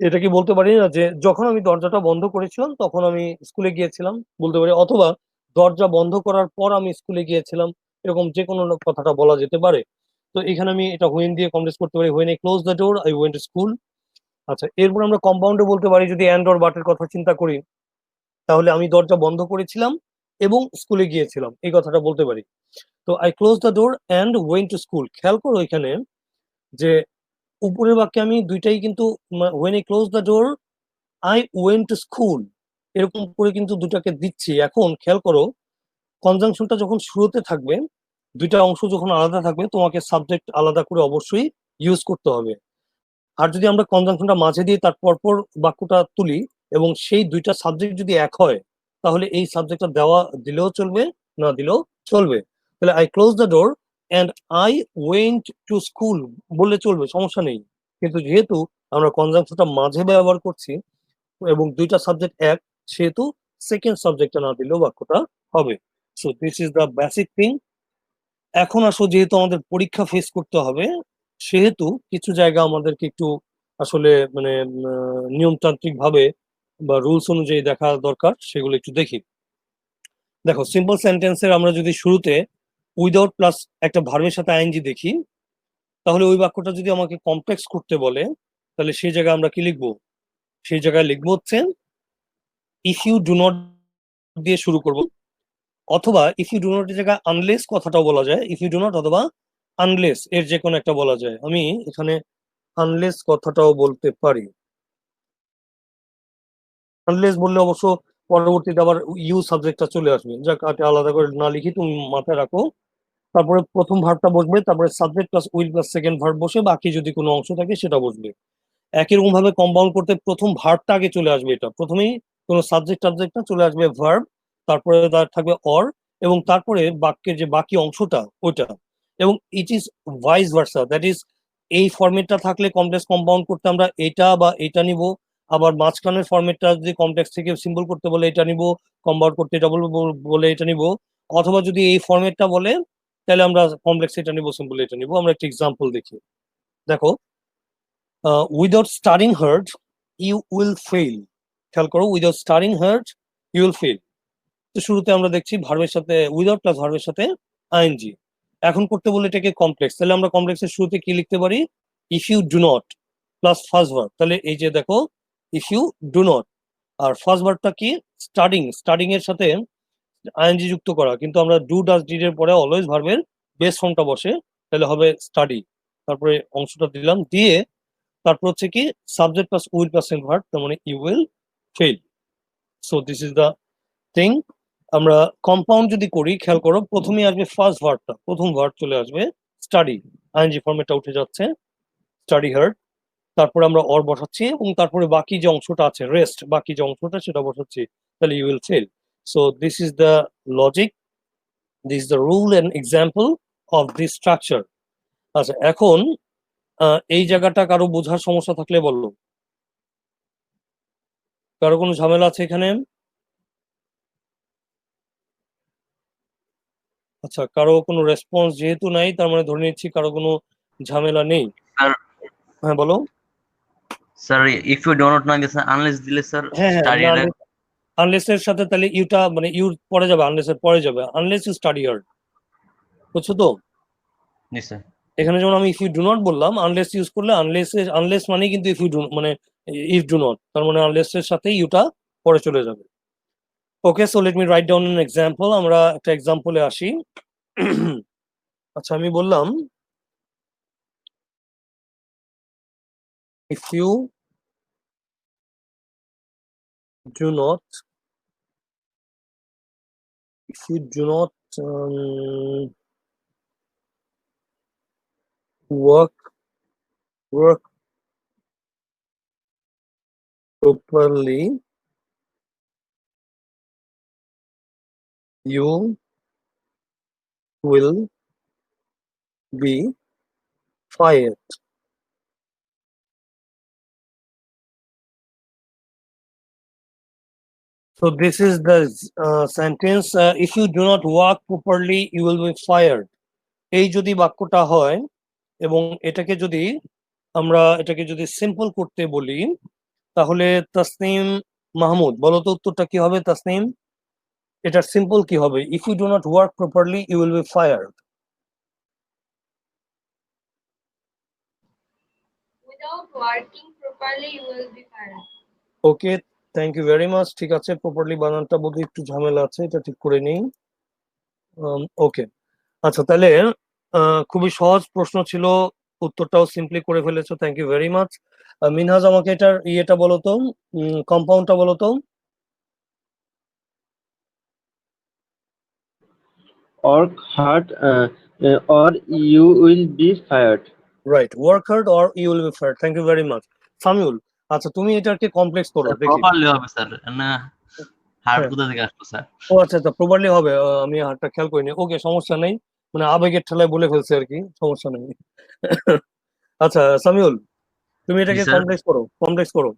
এটা কি বলতে পারি না যে যখন আমি দরজাটা বন্ধ করেছিলাম তখন আমি স্কুলে গিয়েছিলাম, বলতে পারি, অথবা দরজা বন্ধ করার পর আমি স্কুলে গিয়েছিলাম, এরকম যে কোনো কথাটা বলা যেতে পারে। তো এখানে আমি এটা হোয়েন দিয়ে কমপ্লেক্স করতে পারি, when I close the door I went to school. আচ্ছা, এরপর আমরা কম্পাউন্ডে বলতে পারি, যদি অ্যান্ড অর বাটের কথা চিন্তা করি, তাহলে আমি দরজা বন্ধ করেছিলাম এবং স্কুলে গিয়েছিলাম, এই কথাটা বলতে পারি। তো I close the door and went to school. খেয়াল করো এখানে যে উপরের বাক্যে আমি দুইটাই কিন্তু when I close the door I went to school এরকম করে কিন্তু দুটাকে দিচ্ছি। এখন খেয়াল করো, কনজাংশনটা যখন শুরুতে থাকবে, দুইটা অংশ যখন আলাদা থাকবে, তোমাকে সাবজেক্ট আলাদা করে অবশ্যই ইউজ করতে হবে। আর যদি আমরা কনজাংশনটা মাঝে দিয়ে তার পরপর বাক্যটা তুলি এবং সেই দুইটা সাবজেক্ট যদি এক হয়, তাহলে এই সাবজেক্টটা দেওয়া দিলেও চলবে, না দিলেও চলবে। তাহলে I close the door and I went to school বললে চলবে, সমস্যা নেই। কিন্তু যেহেতু আমরা কনজাংশনটা মাঝে ব্যবহার করছি এবং দুইটা সাবজেক্ট এক, সেহেতু সেকেন্ড সাবজেক্টটা না দিলেও বাক্যটা হবে। So this is the basic thing. এখন আসো, যেহেতু আমাদের পরীক্ষা ফেস করতে হবে, সেহেতু কিছু জায়গা আমাদেরকে একটু আসলে মানে নিয়মতান্ত্রিক ভাবে বা রুলস অনুযায়ী দেখা দরকার, সেগুলো একটু দেখি। দেখো, সিম্পল সেন্টেন্সের আমরা যদি শুরুতে উইদাউট প্লাস একটা ভার্বের সাথে আইএনজি দেখি, তাহলে ওই বাক্যটা যদি আমাকে কমপ্লেক্স করতে বলে, তাহলে সেই জায়গায় আমরা কি লিখবো? সেই জায়গায় লিখবো হচ্ছে ইফ ইউ ডু নট দিয়ে শুরু করব, অথবা ইফ ইউ ডু নট এর জায়গায় আনলেস কথাটাও বলা যায়, ইফ ইউ ডু নট অথবা আনলেস এর যে কোনো একটা বলা যায়। আমি এখানে আনলেস কথাটাও বলতে পারি। আনলেস বললে অবশ্য পরবর্তীতে আবার ইউ সাবজেক্টটা চলে আসবে, যাক আলাদা করে না লিখি, তুমি মাথায় রাখো। তারপরে প্রথম ভার্বটা বসবে, তারপরে subject plus will plus second verb বসে, বাকি যদি কোনো অংশ থাকে সেটা বসবে। একই রকম ভাবে কম্পাউন্ড করতে প্রথম ভার্বটা আগে চলে আসবে, এটা প্রথমেই কোনো সাবজেক্ট টাবজেক্ট না, চলে আসবে ভার্ব, তারপরে তার থাকবে অর, এবং তারপরে বাক্যের যে বাকি অংশটা ওইটা, এবং it is vice versa, that is এই ফরম্যাটটা থাকলে কমপ্লেক্স কম্পাউন্ড করতে আমরা এটা বা এটা নিব, আবার মাঝখানের ফরম্যাটটা যদি কমপ্লেক্স থেকে সিম্পল করতে বলে এটা নিব, কম্পাউন্ড করতে এটা বলে এটা নিব, অথবা যদি এই ফরম্যাটটা বলে তাহলে আমরা কমপ্লেক্স এটা নিব, সিম্পল এটা নিব। আমরা একটা এক্সাম্পল দেখি, দেখো without staring hard you will fail, খেয়াল করো, without staring hard you will fail. তো শুরুতে আমরা দেখছি ভার্বের সাথে উইদাউট প্লাস ভার্বের সাথে আইএনজি। এখন করতে বলে এটাকে কমপ্লেক্স, তাহলে আমরা কমপ্লেক্সের শুরুতে কি লিখতে পারি, if you do not plus first verb, তাহলে এই যে দেখো ইফ ইউ ডু নট, আর ফার্স্ট ভার্বটা কি স্টার্টিং, স্টার্টিং এর সাথে আইএনজি যুক্ত করা, কিন্তু আমরা ডু ডাজ ডিড এর পরে অলওয়েজ ভার্বের বেস ফর্মটা বসে, তাহলে হবে স্টাডি, তারপরে অংশটা দিলাম, দিয়ে তারপর হচ্ছে কি subject plus will plus verb, তার মানে you will fail. So this is the thing. আমরা কম্পাউন্ড যদি করি, খেয়াল করো, প্রথমেই আসবে ফার্স্ট ভার্বটা, প্রথম ভার্ব চলে আসবে স্টাডি, আইএনজি ফর্মেটটা উঠে যাচ্ছে, স্টাডি হার্ড, তারপরে আমরা অর বসাচ্ছি, এবং তারপরে বাকি যে অংশটা আছে রেস্ট, বাকি যে অংশটা সেটা বসাচ্ছি, তাহলে you will fail. So this is the logic, this is the rule and example of this structure. আচ্ছা, এখন এই জায়গাটা কারো বোঝার সমস্যা থাকলে বললো, কারো কোনো ঝামেলা আছে এখানে? আচ্ছা, কারো কোনো রেসপন্স যেহেতু নাই, তার মানে ধরে নিচ্ছি কারো কোনো ঝামেলা নেই। স্যার হ্যাঁ বলো। Sir if you do not know this unless দিলে স্যার হ্যাঁ হ্যাঁ, স্টাডি আনলেস এর সাথে তাহলে ইউটা মানে ইউর পরে যাবে, আনলেস এর পরে যাবে, আনলেস ইউ স্টাডি হার্ড, বুঝছো তো? জি স্যার। এখানে যেমন আমি ইফ ইউ ডু নট বললাম, আনলেস ইউজ করলে আনলেস মানে কিন্তু ইফ ইউ ডু মানে ইফ ডু নট, তার মানে আনলেস এর সাথে ইউটা পরে চলে যাবে। Okay, so let me write down an example. আমরা একটা এক্সাম্পলে আসি। আচ্ছা, আমি বললাম if you do not work properly, you will be fired. So this is the sentence, if you do not work properly you will be fired. এই যদি বাক্যটা হয় এবং এটাকে যদি সিম্পল করতে বলি, তাহলে তাসনিম মাহমুদ বলো তো উত্তরটা কি হবে? তাসনিম, এটা সিম্পল কি হবে? If you do not work properly you will be fired. Without working properly, you will be fired. Okay, thank you very much. ঠিক আছে, প্রপারলি বানানটা বোধহয় একটু ঝামেলা আছে, এটা ঠিক করে নিই। ওকে, আচ্ছা, তাহলে খুবই সহজ প্রশ্ন ছিল, উত্তরটাও সিম্পলি করে ফেলেছো, thank you very much. Minhaj, আমাকে এটার ইয়েটা বলো তো, কম্পাউন্ডটা বলো তো। Work hard or you will be fired. Right, work hard or you will be fired, thank you very much. Samiul, আচ্ছা তুমি এটাকে কমপ্লেক্স করো দেখি। প্রপারলি হবে স্যার, না হার্ড হ্যাঁ। কোথা থেকে আসলো স্যার? ও আচ্ছা আচ্ছা, প্রপারলি হবে, আমি হারটা খেয়াল করিনি। ওকে, সমস্যা নেই, মানে আবেগের ঠেলায় বলে ফেলছে আর কি, সমস্যা নেই। আচ্ছা সামিউল, তুমি এটাকে স্যার। কমপ্লেক্স করো, কমপ্লেক্স করো।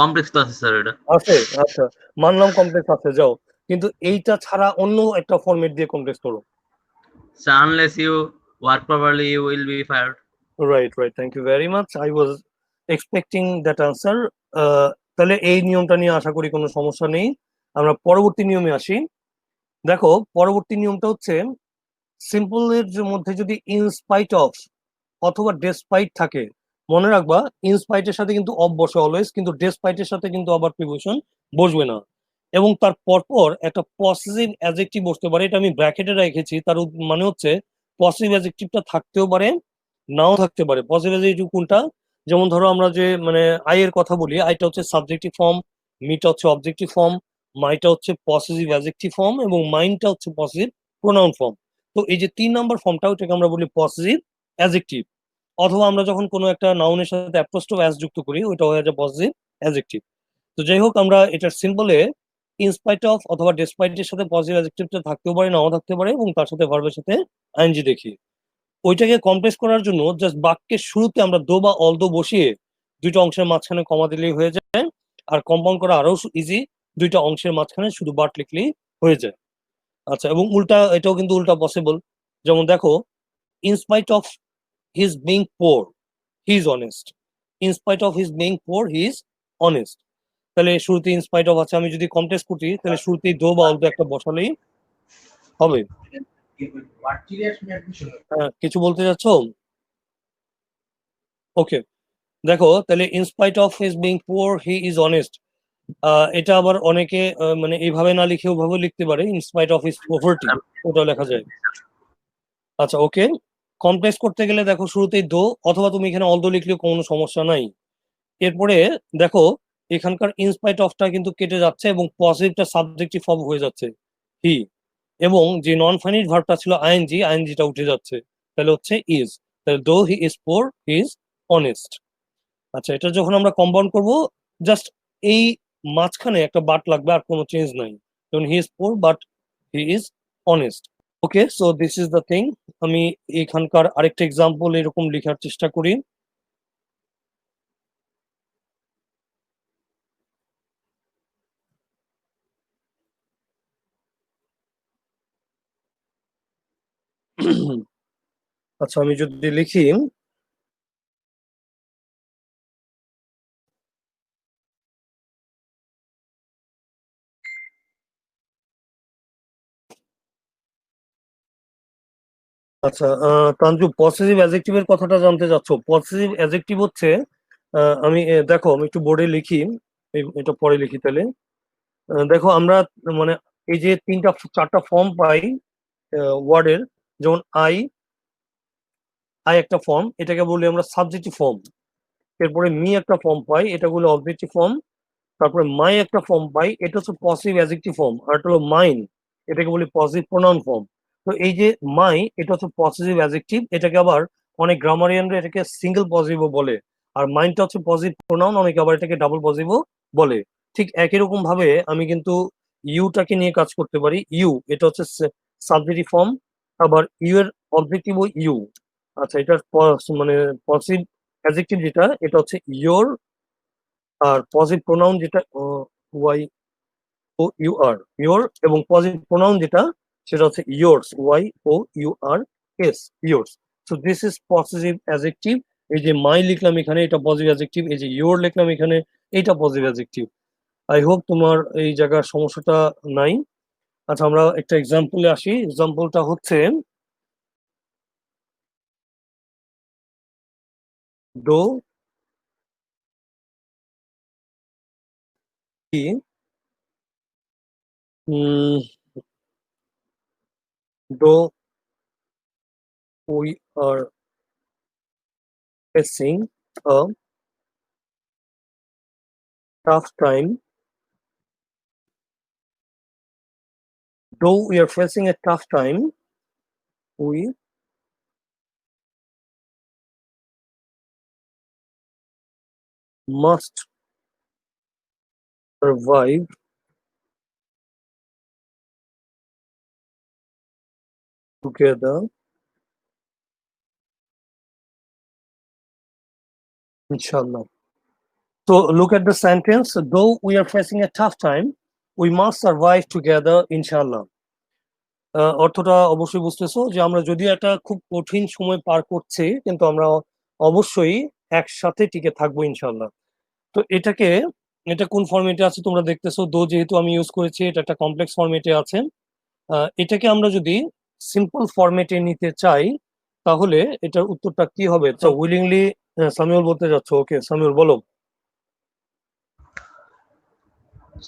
কমপ্লেক্স তো আছে স্যার, এটা আছে, আচ্ছা মানলাম কমপ্লেক্স আছে, যাও, কিন্তু এইটা ছাড়া অন্য একটা ফরম্যাট দিয়ে কমপ্লেক্স করো। Sir unless you work properly you will be fired. Right right, thank you very much, I was expecting that answer. তাহলে এই নিয়মটা নিয়ে আশা করি কোনো সমস্যা নেই। আমরা পরবর্তী নিয়মে আসি। দেখো, পরবর্তী নিয়মটা হচ্ছে সিম্পল এর মধ্যে যদি ইনস্পাইট অফ অথবা ডেসপাইট থাকে, মনে রাখবা ইনস্পাইটের সাথে কিন্তু অফ বসে অলওয়েজ, কিন্তু ডেসপাইটের সাথে কিন্তু আবার প্রিপোজিশন বসবে না, এবং তার পরপর একটা পসেসিভ অ্যাডজেক্টিভ বসতে পারে। এটা আমি ব্র্যাকেটে রেখেছি, তার মানে হচ্ছে পসেসিভ অ্যাডজেক্টিভটা থাকতেও পারে, নাও থাকতে পারে। পসেসিভ অ্যাডজেক্টিভ কোনটা? যেমন ধরো আমরা যে মানে আই এর কথা বলি, আইটা হচ্ছে সাবজেক্টিভ ফর্ম, মিটা হচ্ছে অবজেক্টিভ ফর্ম, মাইটা হচ্ছে পসেসিভ অ্যাডজেক্টিভ ফর্ম, এবং মাইনটা হচ্ছে পসেসিভ প্রোনাউন ফর্ম। তো এই যে 3 নম্বর ফর্মটা, ওটাকে আমরা বলি পসেসিভ অ্যাডজেক্টিভ। অথবা আমরা যখন কোনো একটা নাউনের সাথে অ্যাপ্রোস্টিভ অ্যাস যুক্ত করি ওটা হয়ে যায় পজিটিভ অ্যাডজেক্টিভ। তো যাই হোক, আমরা এটার সিম্বলে ইনস্পাইট অফ অথবা ডেসপাইট এর সাথে পজিটিভ অ্যাডজেক্টিভটা থাকতেও পারে, নাও থাকতে পারে, এবং তার সাথে ভার্বের সাথে আইএনজি দেখি। ওইটাকে কমপ্লেক্স করার জন্য জাস্ট বাক্যের শুরুতে আমরা দো বা অলদো বসিয়ে দুইটা অংশের মাঝখানে কমা দিলেই হয়ে যায়। আর কম্পাউন্ড করা আরো ইজি, দুইটা অংশের মাঝখানে শুধু বাট লিখলেই হয়ে যায়। আচ্ছা, এবং উল্টা, এটাও কিন্তু উল্টা পসিবল। যেমন দেখো, in spite of his being poor he is honest, in spite of his being poor he is honest. তাহলে শুরুতে ইনস্পাইট অফ আছে, আমি যদি কমপ্লেক্স করি তাহলে শুরুতেই দো বা অলদো একটা বসালেই হবে। কিছু বলতে যাচ্ছ? ওকে, দেখো তাহলে in spite of his being poor he is honest, এটা আবার অনেকে মানে এইভাবে না লিখে ওভাবে লিখতে পারে, ইনস্পাইট অফ হিজ পভার্টি, ওটাও লেখা যায়। আচ্ছা, ওকে, কমপ্লেক্স করতে গেলে দেখো শুরুতেই দো, অথবা তুমি এখানে অলদো লিখলেও কোনো সমস্যা নাই। এরপরে দেখো এখানকার ইনস্পাইট অফটা কিন্তু কেটে যাচ্ছে এবং পজিটিভটা সাবজেক্টিভ ফর্ম হয়ে যাচ্ছে হি, এবং যে নন ফাইনিট ভার্বটা ছিল আইএনজি, আইএনজিটা উঠে যাচ্ছে, তাহলে হচ্ছে ইজ। তাহলে দো he is poor he is honest. আচ্ছা, এটা যখন আমরা কম্পাউন্ড করব জাস্ট এই মাঝখানে একটা বাট লাগবে, আর কোনো চেঞ্জ নাই। যেমন he is poor but he is honest. Okay, so this is the thing. আমি এখানকার আরেকটা এক্সাম্পল এরকম লেখার চেষ্টা করি। আচ্ছা, আমি যদি লিখি আচ্ছা, তানজু পসেসিভ অ্যাডজেক্টিভের কথাটা জানতে চাচ্ছ। পসেসিভ অ্যাডজেক্টিভ হচ্ছে আমি দেখো আমি একটু বোর্ডে লিখি, এটা পরে লিখি তাহলে। দেখো আমরা মানে এই যে তিনটা চারটা ফর্ম পাই ওয়ার্ডের, যেমন আই, আই একটা ফর্ম, এটাকে বলি আমরা সাবজেক্টিভ ফর্ম। এরপরে মি একটা ফর্ম পাই, এটা বলি অবজেক্টিভ ফর্ম। তারপরে মাই একটা ফর্ম পাই, এটা হচ্ছে পসিটিভ অ্যাডজেক্টিভ ফর্ম। আর এটা হলো মাইন, এটাকে বলি পজিটিভ প্রোনাউন ফর্ম। তো এই যে মাই, এটা হচ্ছে পজিটিভ অ্যাডজেক্টিভ, এটাকে আবার অনেক গ্রামারিয়ানরা এটাকে সিঙ্গেল পজিটিভও বলে। আর মাইনটা হচ্ছে পজিটিভ প্রোনাউন, অনেকে আবার এটাকে ডাবল পজিটিভও বলে। ঠিক একই রকম ভাবে আমি কিন্তু ইউটাকে নিয়ে কাজ করতে পারি। ইউ, এটা হচ্ছে সাবজেক্টিভ ফর্ম, আবার ইউ এর অবজেক্টিভও ইউ। আচ্ছা, এটার মানে পজিটিভ অ্যাডজেক্টিভ যেটা, এটা হচ্ছে ইয়োর। আর পজিটিভ প্রোনাউন যেটা Y O U R, your, এবং পজিটিভ প্রোনাউন যেটা সেটা হচ্ছে yours, Y O U R S, yours. So this is positive adjective. এই যে মাই লিখলাম এখানে, এটা পজিটিভ অ্যাডজেক্টিভ। এই যে ইয়োর লিখলাম এখানে, এইটা পজিটিভ অ্যাডজেক্টিভ। আই হোপ তোমার এই জায়গার সমস্যাটা নাই। আচ্ছা, আমরা একটা এক্সাম্পলে আসি। এক্সাম্পলটা হচ্ছে ডো কি though we are facing a tough time, though we are facing a tough time, we must survive together, inshallah. So look at the sentence, though we are facing a tough time, we must survive together, inshallah. অর্থটা অবশ্যই বুঝতেছো যে আমরা যদি একটা খুব কঠিন সময় পার করছি, কিন্তু আমরা অবশ্যই একসাথে টিকে থাকবো ইনশাল্লাহ। তো এটা কোন ফরম্যাটে আছে তোমরা দেখতেছো। দো যেহেতু আমি ইউজ করেছি, এটা একটা কমপ্লেক্স ফরম্যাটে আছে। এটাকে আমরা যদি সিম্পল ফরম্যাটে নিতে চাই তাহলে এটার উত্তরটা কি হবে? তো উইলিংলি সামিউল বলতে যাচ্ছ। ওকে সামিউল, বলো।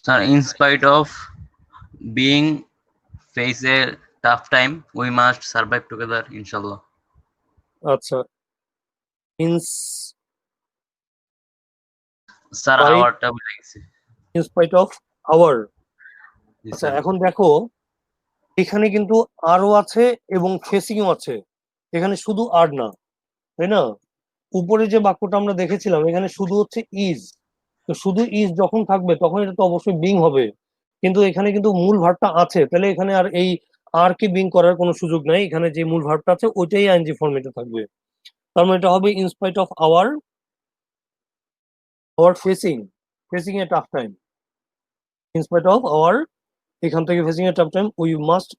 Sir, in spite of being face a tough time, we must survive together, inshallah. আচ্ছা, ইনস Sir, Spite- আওয়ারটা ভুলে গেছি। In spite of our. জি আচ্ছা, স্যার। এখন দেখো এখানে কিন্তু আরও আছে এবং ফেসিংও আছে, এখানে শুধু আর না, তাই না? উপরে যে বাক্যটা আমরা দেখেছিলাম এখানে শুধু হচ্ছে ইজ, তো শুধু ইজ যখন থাকবে তখন এটা তো অবশ্যই বিং হবে, কিন্তু এখানে কিন্তু মূল ভার্বটা আছে, তাহলে এখানে আর এই আর কি বিং করার কোনো সুযোগ নাই, এখানে যে মূল ভার্বটা আছে ওইটাই আইএনজি ফর্মেটে থাকবে। তার মানে এটা হবে in spite of our facing a tough time, in spite of our এখান থেকে facing a tough time we must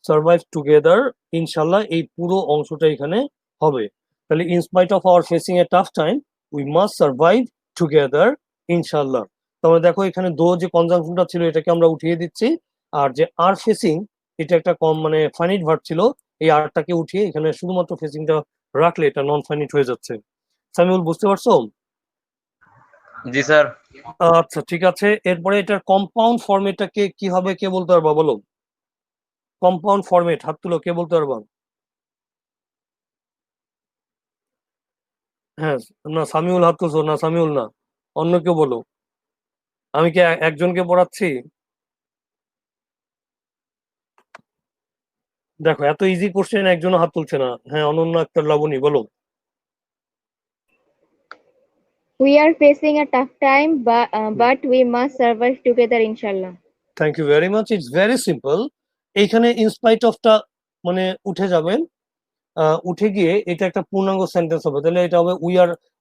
survive together ইনশাল্লাহ, এই পুরো অংশটা এখানে হবে। তাহলে in spite of our facing a tough time we must survive together ইনশাল্লাহ। তাহলে দেখো এখানে দো যে কনজাংশনটা ছিল এটাকে আমরা উঠিয়ে দিচ্ছি, আর যে আর ফেসিং এটা একটা কম মানে ফাইনিট ভার্ব ছিল, এই আরটাকে উঠিয়ে এখানে শুধুমাত্র ফেসিংটা রাখলে এটা নন ফাইনিট হয়ে যাচ্ছে। সামিউল বুঝতে পারছো? জি স্যার। আচ্ছা ঠিক আছে, এরপরে এটার কম্পাউন্ড ফরম্যাটটাকে কি হবে কে বলতে পারবা বলো? কম্পাউন্ড ফরম্যাট হাত তুলো, কে বলতে পারবা? হ্যাঁ, না সামিউল হাত তুলছো না, সামিউল না, অন্য কেউ বলো। আমি কি একজনকে পড়াচ্ছি? দেখো এত ইজি কোশ্চেন একজনও হাত তুলছে না। হ্যাঁ, অনন্য আক্তার লাবণী বলো। We are facing a tough time, but we must survive together, inshallah. Thank you very much, it's very simple. এইখানে ইনস্পাইট অফটা মানে উঠে যাবে, উঠে গিয়ে এটা একটা পূর্ণাঙ্গ সেন্টেন্স হবে, তাহলে এটা হবে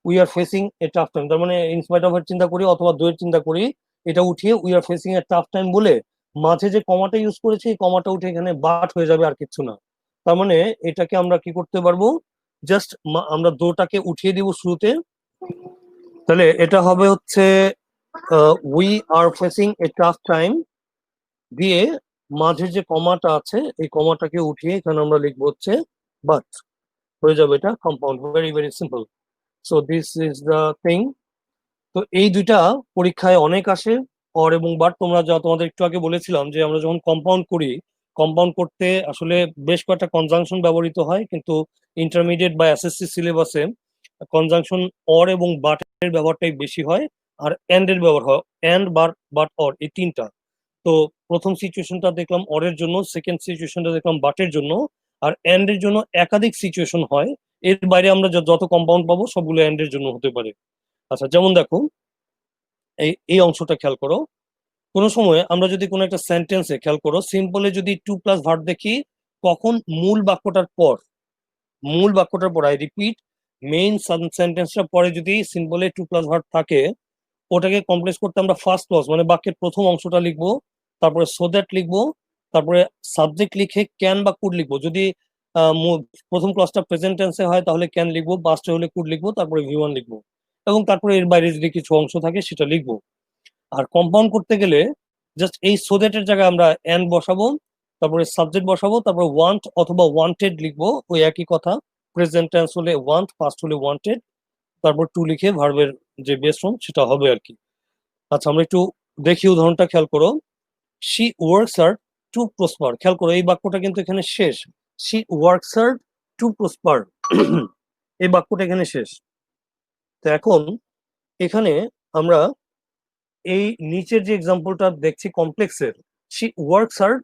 we are facing a tough time. তার মানে ইনস্পাইট অফ এর চিন্তা করি অথবা দুয়ের চিন্তা করি, এটা উঠিয়ে we are facing a tough time বলে মাঝে যে কমাটা ইউজ করেছি এই কমাটা উঠে এখানে বাট হয়ে যাবে, আর কিছু না। তার মানে এটাকে আমরা কি করতে পারবো, জাস্ট আমরা দোটাকে উঠিয়ে দিব শুরুতে, তাহলে এটা হবে হচ্ছে we are facing a tough time দিয়ে মাঝে যে কমাটা আছে এই কমাটাকে উঠিয়ে এখানে আমরা লিখবো হচ্ছে বাট, হয়ে যাবে এটা compound, very very simple. So this is the thing. তো এই দুইটা পরীক্ষায় অনেক আসে, অর এবং বাট। তোমরা যা তোমাদের একটু আগে বলেছিলাম যে আমরা যখন কম্পাউন্ড করি, কম্পাউন্ড করতে আসলে বেশ কয়েকটা কনজাংশন ব্যবহৃত হয়, কিন্তু ইন্টারমিডিয়েট বা এসএসসি সিলেবাসে কনজাংশন অর এবং বাটের ব্যবহারটাই বেশি হয়, আর এন্ড এর ব্যবহার হয়, এন্ড বাট অর এই তিনটা। তো প্রথম সিচুয়েশনটা দেখলাম অরের জন্য, সেকেন্ড সিচুয়েশনটা দেখলাম বাটের জন্য, আর এন্ড এর জন্য একাধিক সিচুয়েশন হয়, এর বাইরে আমরা যত কম্পাউন্ড পাবো সবগুলো এন্ড এর জন্য হতে পারে। আচ্ছা যেমন দেখো এই এই অংশটা খেয়াল করো, কোনো সময় আমরা যদি কোনো একটা সেন্টেন্সে খেয়াল করো সিম্পলে যদি টু প্লাস ভার্ব দেখি, কখন মূল বাক্যটার পর আই রিপিট মেইন সেন্টেন্সটার পরে যদি সিম্পলে টু প্লাস ভার্ব থাকে, ওটাকে কমপ্লেক্স করতে আমরা ফার্স্ট ক্লজ মানে বাক্যের প্রথম অংশটা লিখবো, তারপরে সো দ্যাট লিখবো, তারপরে সাবজেক্ট লিখে ক্যান বা কুড লিখবো। যদি প্রথম ক্লজটা প্রেজেন্ট টেন্সে হয় তাহলে ক্যান লিখবো, পাস্টে হলে কুড লিখবো, তারপরে ভি ওয়ান লিখবো, এবং তারপরে এর বাইরে যদি কিছু অংশ থাকে সেটা লিখবো। আর কম্পাউন্ড করতে গেলে জাস্ট এই সো দ্যাট এর জায়গায় আমরা এন্ড বসাবো, তারপরে সাবজেক্ট বসাবো, তারপরে ওয়ান্ট অথবা ওয়ান্টেড লিখবো, ওই একই কথা। প্রেজেন্ট টেন্স হলে ওয়ান্ট, পাস্ট হলে ওয়ান্টেড, তারপর টু লিখে ভার্বের যে বেস ফর্ম সেটা হবে আর কি। আচ্ছা আমরা একটু দেখি উদাহরণটা খেয়াল করো। She works hard to prosper, খেয়াল করো এই বাক্যটা কিন্তু এখানে শেষ। She works hard to prosper এই বাক্যটা এখানে শেষ। তো এখন এখানে আমরা এই নিচের যে এক্সাম্পলটা দেখছি কমপ্লেক্সের, শি ওয়ার্কস হার্ড,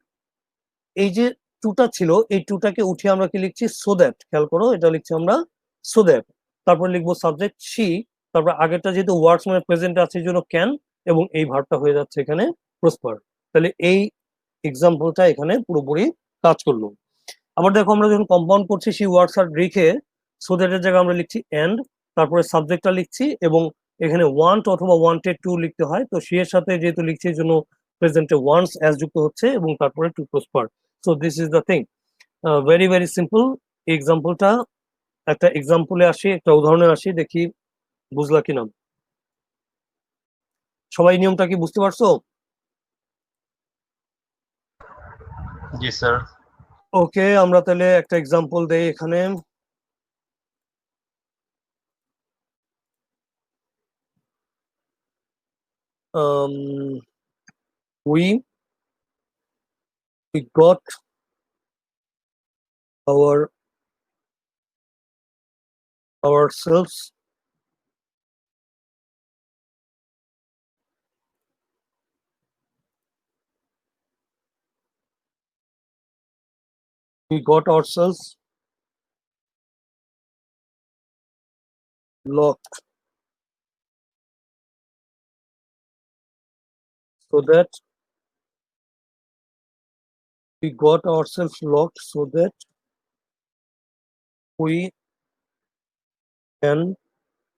এই যে টুটা ছিল এই টুটাকে উঠিয়ে আমরা কি লিখছি সো দ্যাট, খেয়াল করো এটা লিখছি আমরা সো দ্যাট, তারপর লিখবো সাবজেক্ট শি, তারপর আগেরটা যেহেতু ওয়ার্কস মানে প্রেজেন্ট আছে এই জন্য ক্যান, এবং এই ভার্বটা হয়ে যাচ্ছে এখানে প্রসপার। তাহলে এই এক্সাম্পলটা এখানে পুরোপুরি কাজ করলো। আবার দেখো আমরা যখন কম্পাউন্ড করছি শি ওয়ার্কস হার্ড রেখে সো দ্যাট এর জায়গায় আমরা লিখছি এন্ড, তারপরে সাবজেক্টটা লিখছি, এবং এখানে ওয়ান্ট অথবা ওয়ান্টেড টু লিখতে হয়, তো সি এর সাথে যেহেতু লিখছি এই জন্য প্রেজেন্টে ওয়ান্টস অ্যাজ যুক্ত হচ্ছে এবং তারপরে to prosper. So this is the thing, very very simple. এক্সাম্পলটা একটা এক্সাম্পলে আসি, একটা উদাহরণে আসি, দেখি বুঝলা কিনা। সবাই নিয়মটা কি বুঝতে পারছো? জি স্যার। ওকে, আমরা তাহলে একটা এক্সাম্পল দেই এখানে। we got ourselves we got ourselves locked so that we got ourselves locked so that we can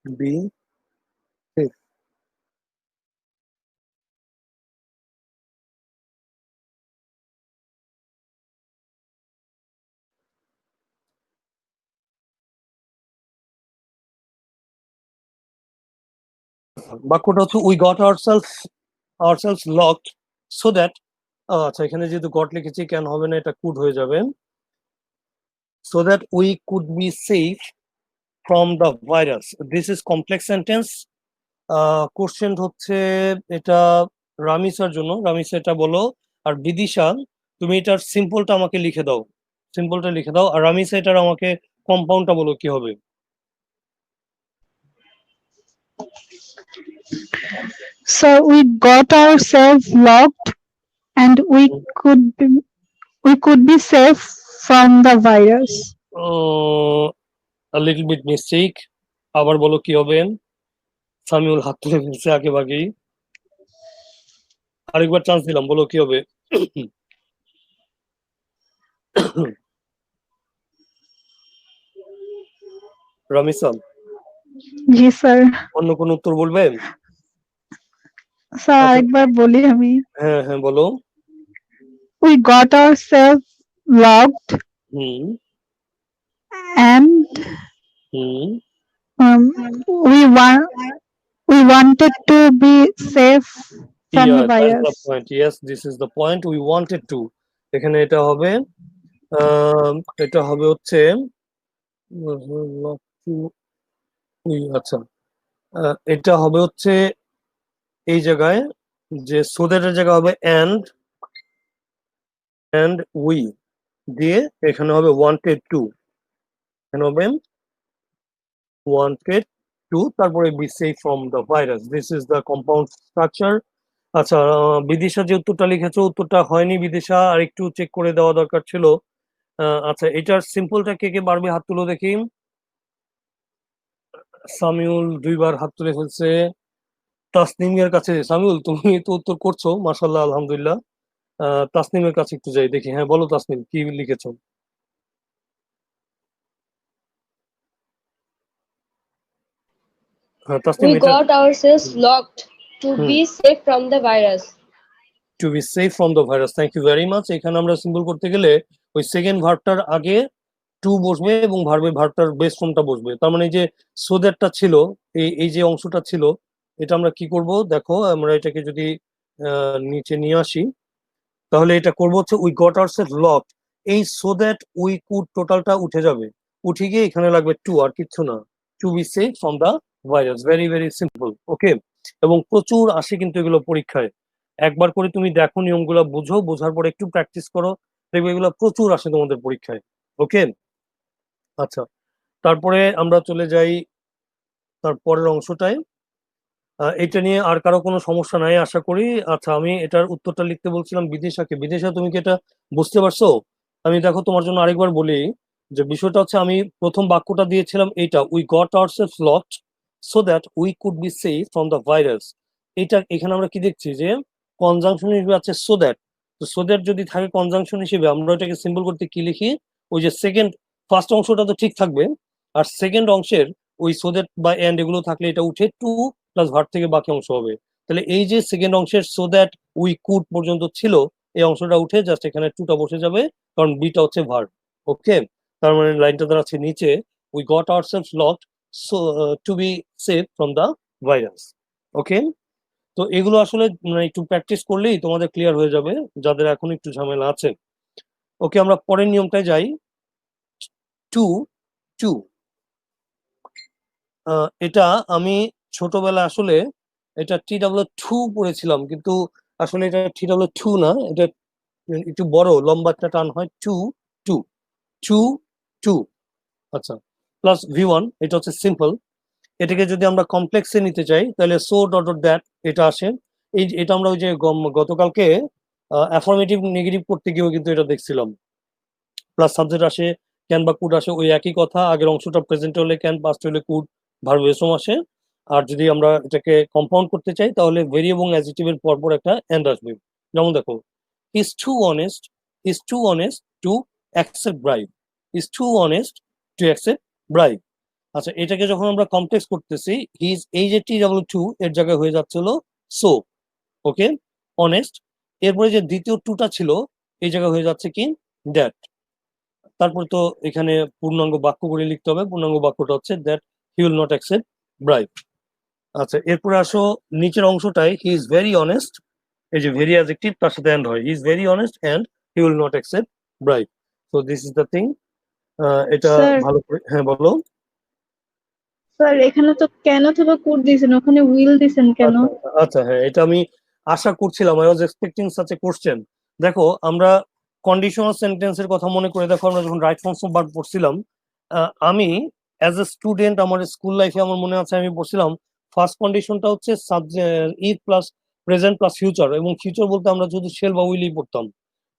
be safe. বাক্যটা হচ্ছে we got ourselves locked so that আচ্ছা এখানে যেহেতু গট লিখেছি কেন হবে না, এটা কুড হয়ে যাবে, so that we could be safe from the virus. This is complex sentence. Question হচ্ছে এটা রামিসার জন্য, রামিসা এটা বলো, আর বিদিশা তুমি এটার সিম্পলটা আমাকে লিখে দাও, সিম্পলটা লিখে দাও, আর রামিসা এটার আমাকে কম্পাউন্ডটা বলো কি হবে। So we got ourselves locked and we could be safe from the virus. A little bit mistake, আবার বলো কি হবে। সামিউল হাত তুলে ফেলছে আগে ভাগেই, আরেকবার চান্স দিলাম, বলো কি হবে। রামিসা জি স্যার। অন্য কোন উত্তর বলবে? স্যার আরেকবার বলি আমি। হ্যাঁ হ্যাঁ বলো। We got ourselves locked hmm and hmm we wanted to be safe from the Yeah, that's the virus. point. Yes, this is the point. We wanted to. এখানে এটা হবে হচ্ছে আচ্ছা এটা হবে হচ্ছে এই জায়গায় যে সোদের জায়গা হবে and we দিয়ে এখানে হবে wanted to, এখানে হবে wanted to, তারপরে be safe from the virus. This is the compound structure. আচ্ছা বিদিশা যে উত্তরটা লিখেছো উত্তরটা হয়নি বিদিশা, আর একটু চেক করে দেওয়া দরকার ছিল। আচ্ছা এটার সিম্পলটা কে কে পারবে হাত তুলো দেখি। সামিউল দুইবার হাত তুলে ফেলছে। তাসনিমের কাছে, সামিউল তুমি তো উত্তর করছো মাশাআল্লাহ আলহামদুলিল্লাহ, তাসনিমের কাছে একটু যাই দেখি। হ্যাঁ বলো তাসনিম কি লিখেছো। হ্যাঁ তাসনিম We এটা got ourselves locked to be safe from the virus. To be safe from the virus. Thank you very much. এখানে আমরা সিম্বল করতে গেলে ওই সেকেন্ড ভার্বটার আগে টু বসবে এবং ভার্বটার বেস ফর্মটা বসবে। তার মানে যে সো দ্যাটটা ছিল, এই যে অংশটা ছিল, এটা আমরা কি করব দেখো, আমরা এটাকে যদি নিচে নিয়ে আসি তাহলে এটা করবো হচ্ছে উই গট আওয়ারসেলফ লকড, এই সো দ্যাট উই কুড টোটালটা উঠে যাবে, উঠে গিয়ে এখানে লাগবে টু, আর কিচ্ছু না, to be safe from the virus. Very very simple. Okay, এবং প্রচুর আসে কিন্তু এগুলো পরীক্ষায়, একবার করে তুমি দেখো নিয়মগুলো বুঝো, বোঝার পরে একটু প্র্যাকটিস করো, দেখবে এগুলো প্রচুর আসে তোমাদের পরীক্ষায়। ওকে আচ্ছা, তারপরে আমরা চলে যাই তারপরের অংশটায়। এটা নিয়ে আর কারো কোনো সমস্যা নাই আশা করি। আচ্ছা আমি এটার উত্তরটা লিখতে বলছিলাম বিদিশাকে। বিদিশা তুমি কি এটা বুঝতে পারছো? আমি দেখো তোমার জন্য আরেকবার বলি যে বিষয়টা হচ্ছে আমি প্রথম বাক্যটা দিয়েছিলাম এইটা, we got ourselves locked so that we could be safe from the virus. এটা এখানে আমরা কি দেখছি যে কনজাংশন হিসেবে আছে সো দ্যাট, তো সো দ্যাট যদি থাকে কনজাংশন হিসেবে আমরা এটাকে সিম্বল করতে কি লিখি, ওই যে সেকেন্ড ফার্স্ট অংশটা তো ঠিক থাকবে, আর সেকেন্ড অংশের ওই সো দ্যাট বা এন্ড এগুলো থাকলে এটা উঠে টু প্লাস ভার্ব থেকে বাকি অংশ হবে। তাহলে এই যে সেকেন্ড অংশের সো দ্যাট উই কুড পর্যন্ত ছিল এই অংশটা উঠে জাস্ট এখানে টুটা বসে যাবে, কারণ বিটা হচ্ছে ভার্ব। ওকে, তার মানে লাইনটা দাঁড়াচ্ছে নিচে we got ourselves locked so to be safe from the virus. Okay, তো এগুলো আসলে একটু প্র্যাকটিস করলেই তোমাদের ক্লিয়ার হয়ে যাবে যাদের এখন একটু ঝামেলা আছে। ওকে, আমরা পরের নিয়মটায় যাই। টু টু এটা আমি ছোটবেলা আসলে এটা TW2 পড়েছিলাম, কিন্তু আসলে এটা TW2 না, এটা একটু বড় লম্বা একটা টান হয় টু টু টু টু। আচ্ছা, প্লাস V1 এটা হচ্ছে সিম্পল। এটাকে যদি আমরা কমপ্লেক্সে নিতে চাই তাহলে সো ডট ডট দ্যাট এটা আসে। এটা আমরা ওই যে গতকালকে অ্যাফার্মেটিভ নেগেটিভ করতে গিয়েও কিন্তু এটা দেখছিলাম, প্লাস সাবজেক্ট আসে, ক্যান বা কুড আসে, ওই একই কথা, আগের অংশটা প্রেজেন্ট হলে ক্যান, পাস্ট হলে কুড, ভার্বেসম আসে। আর যদি আমরা এটাকে কম্পাউন্ড করতে চাই তাহলে ভেরি এবং অ্যাডজেক্টিভের পরপর একটা এন্ড আসবে। যেমন দেখো, is too honest to accept bribe, is too honest to accept bribe. আচ্ছা, এটাকে যখন আমরা কমপ্লেক্স করতেছি, হিজ এই যে টু এর জায়গায় হয়ে যাচ্ছে হলো সো। ওকে, অনেস্ট, এরপরে যে দ্বিতীয় টুটা ছিল এই জায়গায় হয়ে যাচ্ছে কি দ্যাট। তারপর তো এখানে পূর্ণাঙ্গ বাক্য করে লিখতে হবে, পূর্ণাঙ্গ বাক্যটা হচ্ছে that he will not accept bribe. আচ্ছা, এরপরে আসো নিচের অংশটাই, হি ইজ ভেরি অনেস্ট, এই যে ভেরি অ্যাডজেক্টিভ তার সাথে এন্ড হয়, he is very honest and he will not accept bribe. So this is the thing. এটা Sir. ভালো করে, হ্যাঁ বলো। স্যার এখানে তো কেন অথবা কুড দিয়েছেন, ওখানে উইল দিয়েছেন কেন? আচ্ছা হ্যাঁ, এটা আমি আশা করছিলাম, I was expecting such a question. দেখো, আমরা কন্ডিশনাল সেন্টেন্সের কথা মনে করে দেখো, আমরা যখন রাইট ফর্মস অফ ভার্ব পড়ছিলাম, আমি অ্যাজ এ স্টুডেন্ট আমার স্কুল লাইফে আমার মনে আছে আমি পড়ছিলাম ফার্স্ট কন্ডিশনটা হচ্ছে if plus present plus future, এবং ফিউচার বলতে আমরা শুধু শেল বা উইলই পড়তাম।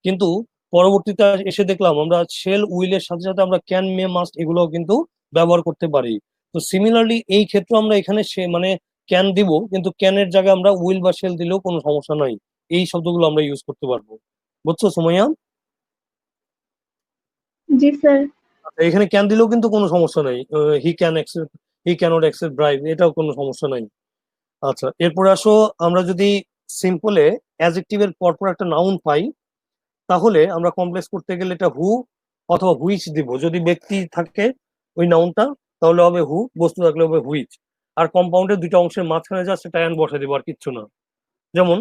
কিন্তু পরবর্তীতে এসে দেখলাম আমরা শেল উইলের সাথে সাথে আমরা ক্যান, মে, মাস্ট এগুলোও কিন্তু ব্যবহার করতে পারি। তো সিমিলারলি এই ক্ষেত্রে আমরা এখানে মানে ক্যান দিব, কিন্তু ক্যানের জায়গায় আমরা উইল বা শেল দিলেও কোনো সমস্যা নাই, এই শব্দগুলো আমরা ইউজ করতে পারবো। বুঝছো সুমাইয়া? জি স্যার। এখানে ক্যান দিলেও কিন্তু কোনো সমস্যা নাই, হি ক্যানট অ্যাকসেপ্ট ব্রাইব, এটাও কোনো সমস্যা নাই। আচ্ছা, এরপরে আসো, আমরা যদি সিম্পলে অ্যাডজেক্টিভের পরপর একটা নাউন পাই, তাহলে আমরা কমপ্লেক্স করতে গেলে এটা হু অথবা হুইচ দিব। যদি ব্যক্তি থাকে ওই নাউনটা তাহলে হবে হু, বস্তু থাকলে হবে হুইচ। আর কম্পাউন্ডের দুইটা অংশের মাঝখানে যা সেটা অ্যান্ড বসে দিব, আর কিচ্ছু না। যেমন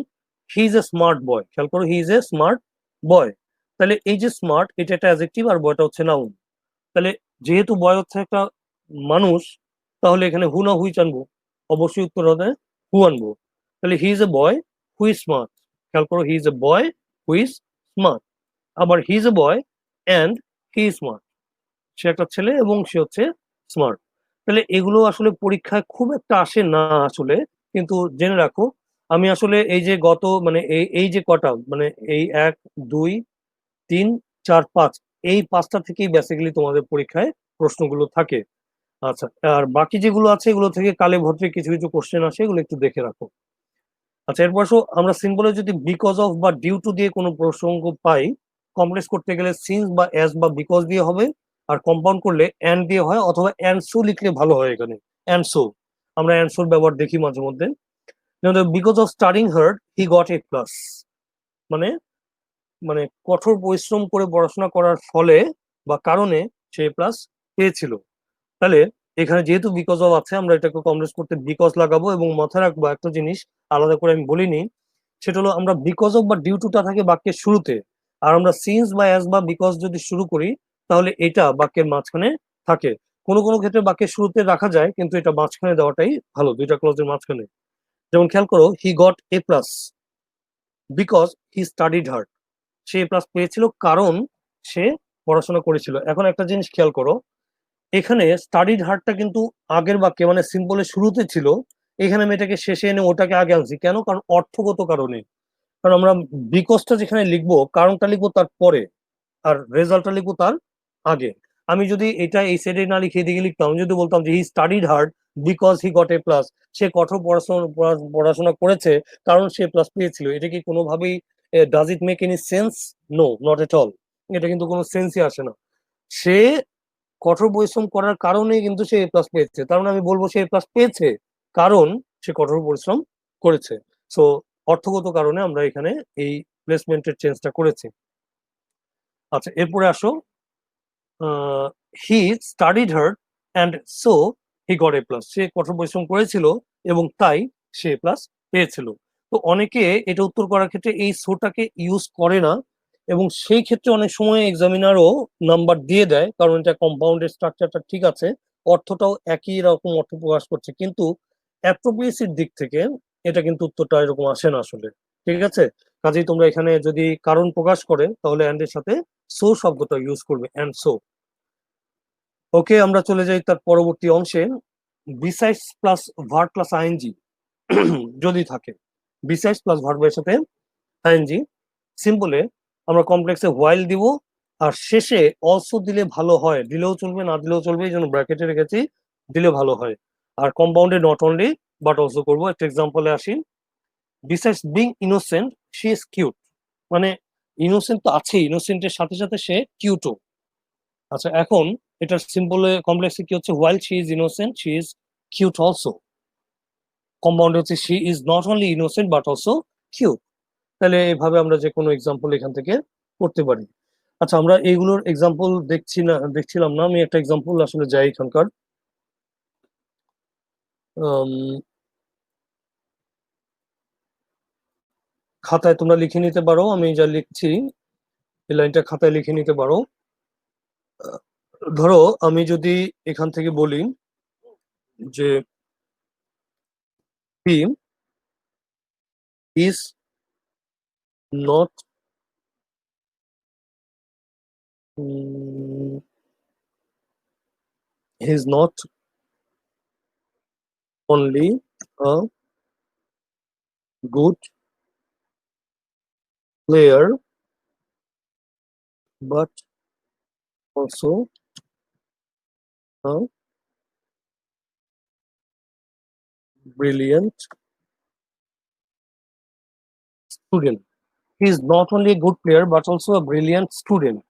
হি ইজ এ স্মার্ট বয়, খেয়াল করো, he is a smart boy. তাহলে এই যে স্মার্ট, এটা একটা অ্যাডজেক্টিভ আর বয়টা হচ্ছে নাউন। তাহলে যেহেতু বয় হচ্ছে একটা মানুষ, তাহলে এখানে হু না হুইচ আনবো? অবশ্যই উত্তর হবে হু আনবো। তাহলে he is a boy who is smart, খেয়াল করো, he is a boy who is smart. আবার he is a boy and he is smart, সে একটা ছেলে এবং সে হচ্ছে স্মার্ট। তাহলে এগুলো আসলে পরীক্ষায় খুব একটা আসে না আসলে, কিন্তু জেনে রাখো, আমি আসলে এই যে গত মানে এই যে কটা মানে এই 1 2 3 4 5 এই 5টা থেকেই বেসিক্যালি তোমাদের পরীক্ষায় প্রশ্নগুলো থাকে। আচ্ছা, আর বাকি যেগুলো আছে এগুলো থেকে কালে ভদ্রে কিছু কিছু কোশ্চেন আসে, এগুলো একটু দেখে রাখো। আচ্ছা, এরপর আমরা সিম্বলে যদি বিকজ অফ বা ডিউ টু দিয়ে কোনো প্রসঙ্গ পাই, কমপ্লেক্স করতে গেলে সিন্স বা অ্যাজ বা বিকজ দিয়ে হবে, আর কম্পাউন্ড করলে অ্যান্ড দিয়ে হয়, অথবা অ্যান্ড সো লিখলে ভালো হয়। এখানে অ্যান্ড সো, আমরা অ্যান্ড সোর ব্যবহার দেখি মাঝে মধ্যে। Because of studying hard he got A plus, মানে মানে কঠোর পরিশ্রম করে পড়াশোনা করার ফলে বা কারণে সে প্লাস পেয়েছিল। তাহলে এখানে যেহেতু বিকজ অফ আছে, আমরা এটাকে কমপ্লেক্স করতে বিকজ লাগাবো। এবং মাথায় রাখবো একটা জিনিস আলাদা করে আমি বলিনি, সেটা হলো আমরা বিকজ অফ বা ডিউ টুটা থাকে বাক্যের শুরুতে, আর আমরা সিন্স বা অ্যাজ বা বিকজ যদি শুরু করি তাহলে এটা বাক্যের মাঝখানে থাকে। কোনো কোনো ক্ষেত্রে বাক্যের শুরুতে রাখা যায়, কিন্তু এটা মাঝখানে দেওয়াটাই ভালো, দুইটা ক্লজের মাঝখানে। যেমন খেয়াল করো, হি got A plus because he studied hard, say A plus পেয়েছিল কারণ সে পড়াশোনা করেছিল। এখন একটা জিনিস খেয়াল করো, এখানে স্টাডিড হার্ডটা কিন্তু আগের বাক্যে মানে সিম্পলের শুরুতে ছিল, এখানে আমি এটাকে শেষে এনে ওটাকে আগে আনছি। কেন? কারণ অর্থগত কারণে। কারণ আমরা বিকজটা যেখানে লিখবো, কারণটা লিখবো তার পরে, আর রেজাল্টটা লিখবো তার আগে। আমি যদি এটা এই সাইডে না লিখে এদিকে লিখতাম, আমি যদি বলতাম যে he studied hard because he got A plus, সে কঠোর পড়াশোনা করেছে কারণ সে প্লাস পেয়েছিল, এটা কি কোনোভাবেই does it make any sense? No, not at all. এটা কিন্তু কোনো সেন্সই আসে না। সে কঠোর পরিশ্রম করার কারণে কিন্তু সে এ প্লাস পেয়েছে, তার মানে আমি বলবো সে এ প্লাস পেয়েছে কারণ সে কঠোর পরিশ্রম করেছে। সো অর্থগত কারণে আমরা এখানে এই প্লেসমেন্টের চেঞ্জটা করেছি। আচ্ছা, এরপরে আসো, he studied hard and so he got A plus, সে কঠোর পরিশ্রম করেছিল এবং তাই সে এ প্লাস পেয়েছিল। তো অনেকে এটা উত্তর করার ক্ষেত্রে এই সোটাকে ইউজ করে না, এবং সেই ক্ষেত্রে অনেক সময় এক্সামিনারও নাম্বার দিয়ে দেয়, কারণ এটা কম্পাউন্ডের স্ট্রাকচারটা ঠিক আছে, অর্থটাও একই রকম অর্থ প্রকাশ করছে, কিন্তু অ্যাপ্রোপ্রিয়েসির দিক থেকে এটা কিন্তু উত্তরটা এরকম আসে না আসলে। ঠিক আছে, কাজেই তোমরা এখানে যদি কারণ প্রকাশ করে তাহলে অ্যান্ড এর সাথে সো শব্দটা ইউজ করবে, অ্যান্ড সো। ওকে, আমরা চলে যাই তার পরবর্তী অংশে। Besides plus verb plus ING যদি থাকে, বিসাইডস প্লাস ভার্বের সাথে আইএনজি, সিম্পলে আমরা কমপ্লেক্সে হোয়াইল দিব, আর শেষে অলসো দিলে ভালো হয়, দিলেও চলবে না দিলেও চলবে, এই জন্য ব্র্যাকেটে রেখেছি, দিলে ভালো হয়। আর কম্পাউন্ডে নট অনলি বাট অলসো করবো। একটা এক্সাম্পলে আসি, besides being innocent she is cute, মানে ইনোসেন্ট তো আছে, ইনোসেন্টের সাথে সাথে সে কিউটও। আচ্ছা, এখন এটার সিম্পলে কমপ্লেক্সে কি হচ্ছে, while she is innocent she is cute also. Compound হচ্ছে she is not only innocent but also cute. তাহলে এভাবে আমরা যে কোনো এক্সাম্পল এখান থেকে করতে পারি। আচ্ছা, আমরা এইগুলোর এক্সাম্পল দেখছিলাম না, আমি একটা এক্সাম্পল আসলে যাই এখানকার। খাতায় তোমরা লিখে নিতে পারো, আমি যা লিখছি এই লাইনটা খাতায় লিখে নিতে পারো। ধরো আমি যদি এখান থেকে বলি যে he is not he is not only a good player but also a brilliant student. He is not only a good player but also a brilliant student.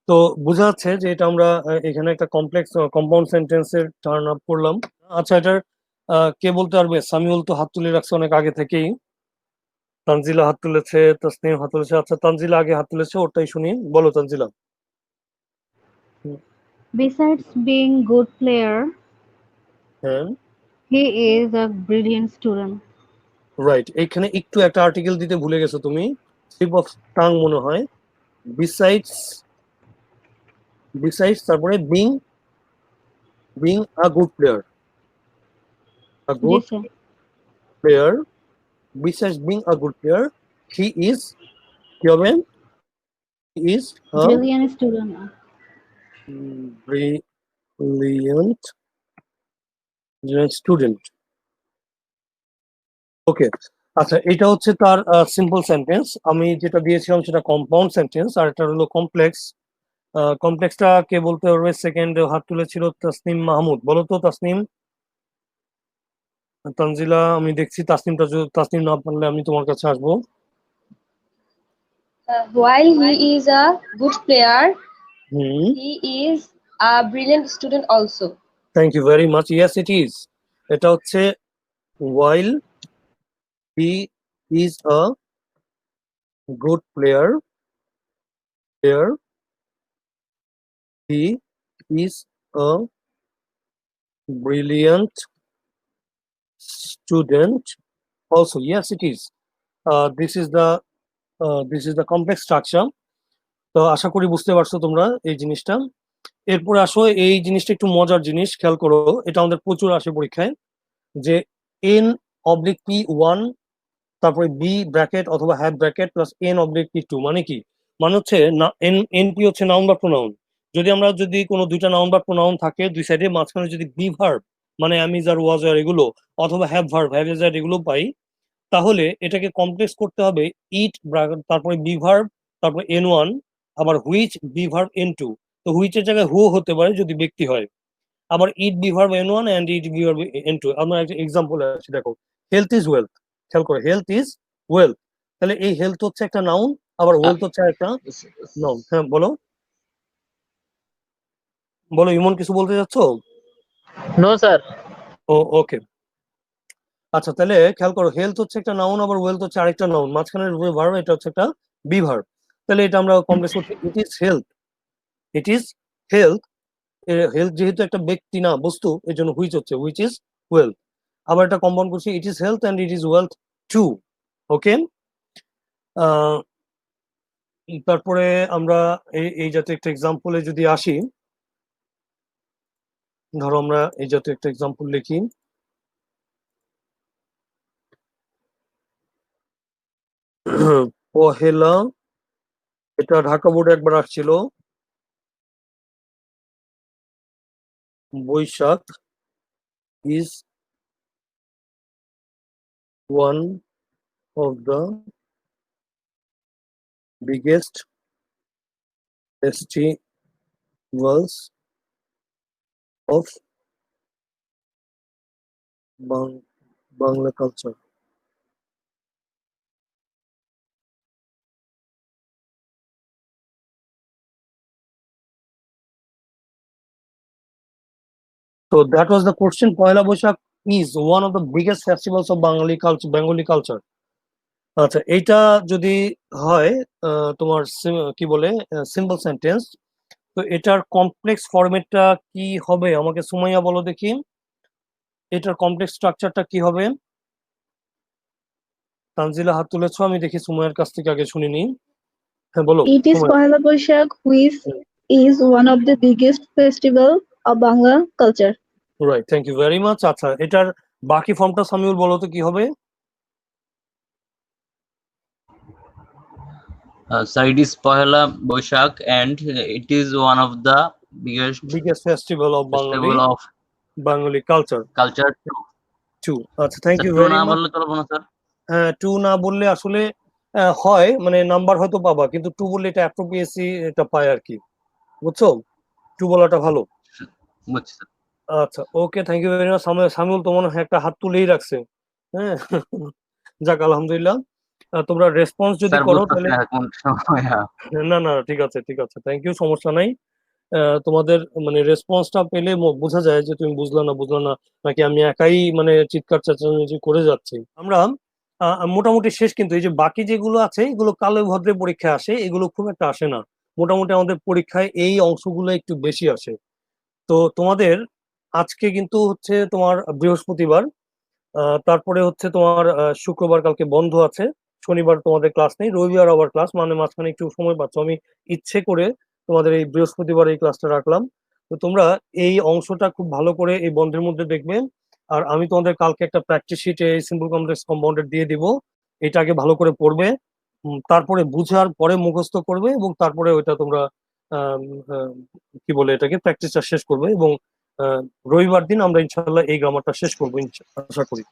তো বোঝা যাচ্ছে যে এটা আমরা এখানে একটা কমপ্লেক্স কম্পাউন্ড সেন্টেন্সের টার্ন আপ করলাম। আচ্ছা, এটার কে বলতে পারবে? সামিউল তো হাত তুলে রাখছে অনেক আগে থেকেই, তানজিলা হাত তুলেছে, তাসনিম হাত তুলেছে। আচ্ছা, তানজিলা আগে হাত তুলেছে, ওটাই শুনি, বলো Tanzila. Besides being good player, হ্যাঁ, he is a brilliant student. Right. এখানে একটু একটা আর্টিকেল দিতে ভুলে গেছো তুমি, স্লিপ অফ টাং মনে হয়। বিসাইডস তারপরে being a good player, a জি good sir. Player, besides being a good player he is, কি হবে? He is a Brilliant student. Brilliant student. Okay, আচ্ছা, এটা হচ্ছে তার সিম্পল সেন্টেন্স। আমি যেটা দিয়েছিলাম সেটা কম্পাউন্ড সেন্টেন্স, আর এটা হলো কমপ্লেক্স। কমপ্লেক্সটা কে বলতে পারবে? সেকেন্ড হাত তুলেছিল তাসনিম মাহমুদ, বলো তো তাসনিম। তানজিলা আমি দেখছি, তাসনিম না পারলে আমি তোমার কাছে আসবো। While he is a good player, hmm, he is a brilliant student also. Thank you very much. Yes it is. এটা হচ্ছে while he is a good player, he is a brilliant student also. Yes, it is. This is the complex structure. তো আশা করি বুঝতে পারছো তোমরা এই জিনিসটা। এরপরে আসো, এই জিনিসটা একটু মজার জিনিস, খেয়াল করো, এটা আমাদের প্রচুর আসে পরীক্ষায়, যে এন অবলিক পি ওয়ান তারপরে বি ব্র্যাকেট অথবা have bracket plus N oblique P two, মানে কি? মানে হচ্ছে না, এনপি হচ্ছে নাউন বা প্রোনাউন। যদি কোনো দুইটা নাউন বা প্রোনাউন থাকে দুই সাইডে, মাঝখানে যদি বি ভার্ব মানে অ্যামিজ আর ওয়াজ আর এগুলো, অথবা হ্যাভ ভার্ব হ্যাভ ইজ আর এগুলো পাই, তাহলে এটাকে কমপ্লেক্স করতে হবে ইট তারপরে বি ভার্ব তারপরে এন ওয়ান, আবার which be verb N two. তো হুইচের জায়গায় হু হতে পারে যদি ব্যক্তি হয়, আবার it be verb N one and it be verb N two. আমরা একটা এক্সাম্পল আছে, দেখো, হেলথ ইজ ওয়েলথ। খেয়াল করো, হেলথ ইজ ওয়েলথ। তাহলে এই হেলথ হচ্ছে একটা নাউন, আবার ওয়েলথ হচ্ছে একটা নাউন। হ্যাঁ, বলো বলো, ইমন কিছু বলতে যাচ্ছ? No, sir. ও, ওকে। আচ্ছা, তাহলে খেয়াল করো, হেলথ হচ্ছে একটা নাউন, আবার ওয়েলথ হচ্ছে আরেকটা নাউন, মাঝখানের ভার্ব এটা হচ্ছে একটা বি ভার্ব। তাহলে এটা আমরা কমপ্লেক্স করছি it is health. It is health. Health যেহেতু একটা ব্যক্তি না বস্তু, এর জন্য হুইচ হচ্ছে হুইচ ইজ ওয়েলথ। আবার এটা কম্পাউন্ড করছি it is health and it is wealth too. Okay, তারপরে আমরা এই জাতীয় একটা এক্সাম্পলে যদি আসি, ধরো আমরা এই জাতীয় একটা এক্সাম্পল লিখি। পহেলা, এটা ঢাকা বোর্ডে একবার আসছিল, Boishakh is one of the biggest festivals of Bangla culture. So that was the question. Poila Boishakh is one of the biggest festivals of Bengali culture. আচ্ছা, এইটা যদি হয় তোমার কি বলে সিম্পল সেন্টেন্স, তো এটার কমপ্লেক্স ফরম্যাটটা কি হবে আমাকে সুমাইয়া বলো দেখি, এটার কমপ্লেক্স স্ট্রাকচারটা কি হবে? তানজিলা হাত তুলেছো, আমি দেখি সুমাইয়ার কাছ থেকে আগে শুনিনি। হ্যাঁ বলো। It is Pohela Boishakh, which is one of the biggest festival of Bangla culture. Right, thank you very much. আচ্ছা, এটার বাকি ফর্মটা সামিউল বলো তো কি হবে? Sir, it is Pohela Boishakh and it is one of the biggest festival of festival of Bangali culture culture. 2। আচ্ছা, thank Sir, you two very না মাচ। বললে চলবে না স্যার? হ্যাঁ, 2 না বললে আসলে হয়, মানে নাম্বার হয়তো পাবা, কিন্তু 2 বললে এটা অ্যাপ্রোপ্রিয়েসি এটা পায় আর কি, বুঝছো? 2 বলাটা ভালো। বুঝছি স্যার। আচ্ছা, okay, thank you very much. Samiul তো মনে হয় একটা হাত তুলেই রাখছে। হ্যাঁ, যাক আলহামদুলিল্লাহ। তোমরা রেসপন্স যদি স্যার করো বুঝতেছি তাহলে না কোন সময়। না না, ঠিক আছে ঠিক আছে, থ্যাংক ইউ, সমস্যা নাই। তোমাদের মানে রেসপন্সটা পেলে বোঝা যায় যে তুমি বুঝলা না নাকি আমি একাই মানে চিৎকার চেঁচামেচি করে যাচ্ছি। আমরা মোটামুটি শেষ, কিন্তু এই যে বাকি যেগুলো আছে এগুলো কালো ভদ্রে পরীক্ষায় আসে, এগুলো খুব একটা আসে না। মোটামুটি আমাদের পরীক্ষায় এই অংশগুলো একটু বেশি আসে। তো তোমাদের আজকে কিন্তু হচ্ছে তোমার বৃহস্পতিবার, তারপরে হচ্ছে তোমার শুক্রবার কালকে বন্ধ আছে, শনিবার তোমাদের ক্লাস নেই, রবিবার আবার ক্লাস, মানে মাঝখানে একটু সময় পাচ্ছ। আমি ইচ্ছে করে তোমাদের এই বৃহস্পতিবার এই ক্লাসটা রাখলাম। তো তোমরা এই অংশটা খুব ভালো করে এই বন্ধের মধ্যে দেখবে। আর আমি তোমাদের কালকে একটা প্র্যাকটিস শিট এই সিম্পল কমপ্লেক্স কম্পাউন্ডেড দিয়ে দিব, এটা আগে ভালো করে পড়বে, তারপরে বুঝার পরে মুখস্থ করবে, এবং তারপরে ওইটা তোমরা আম, আহ, কি বলে এটাকে প্র্যাকটিসটা শেষ করবে, এবং রবিবার দিন আমরা ইনশাল্লাহ এই গ্রামারটা শেষ করবো আশা করি।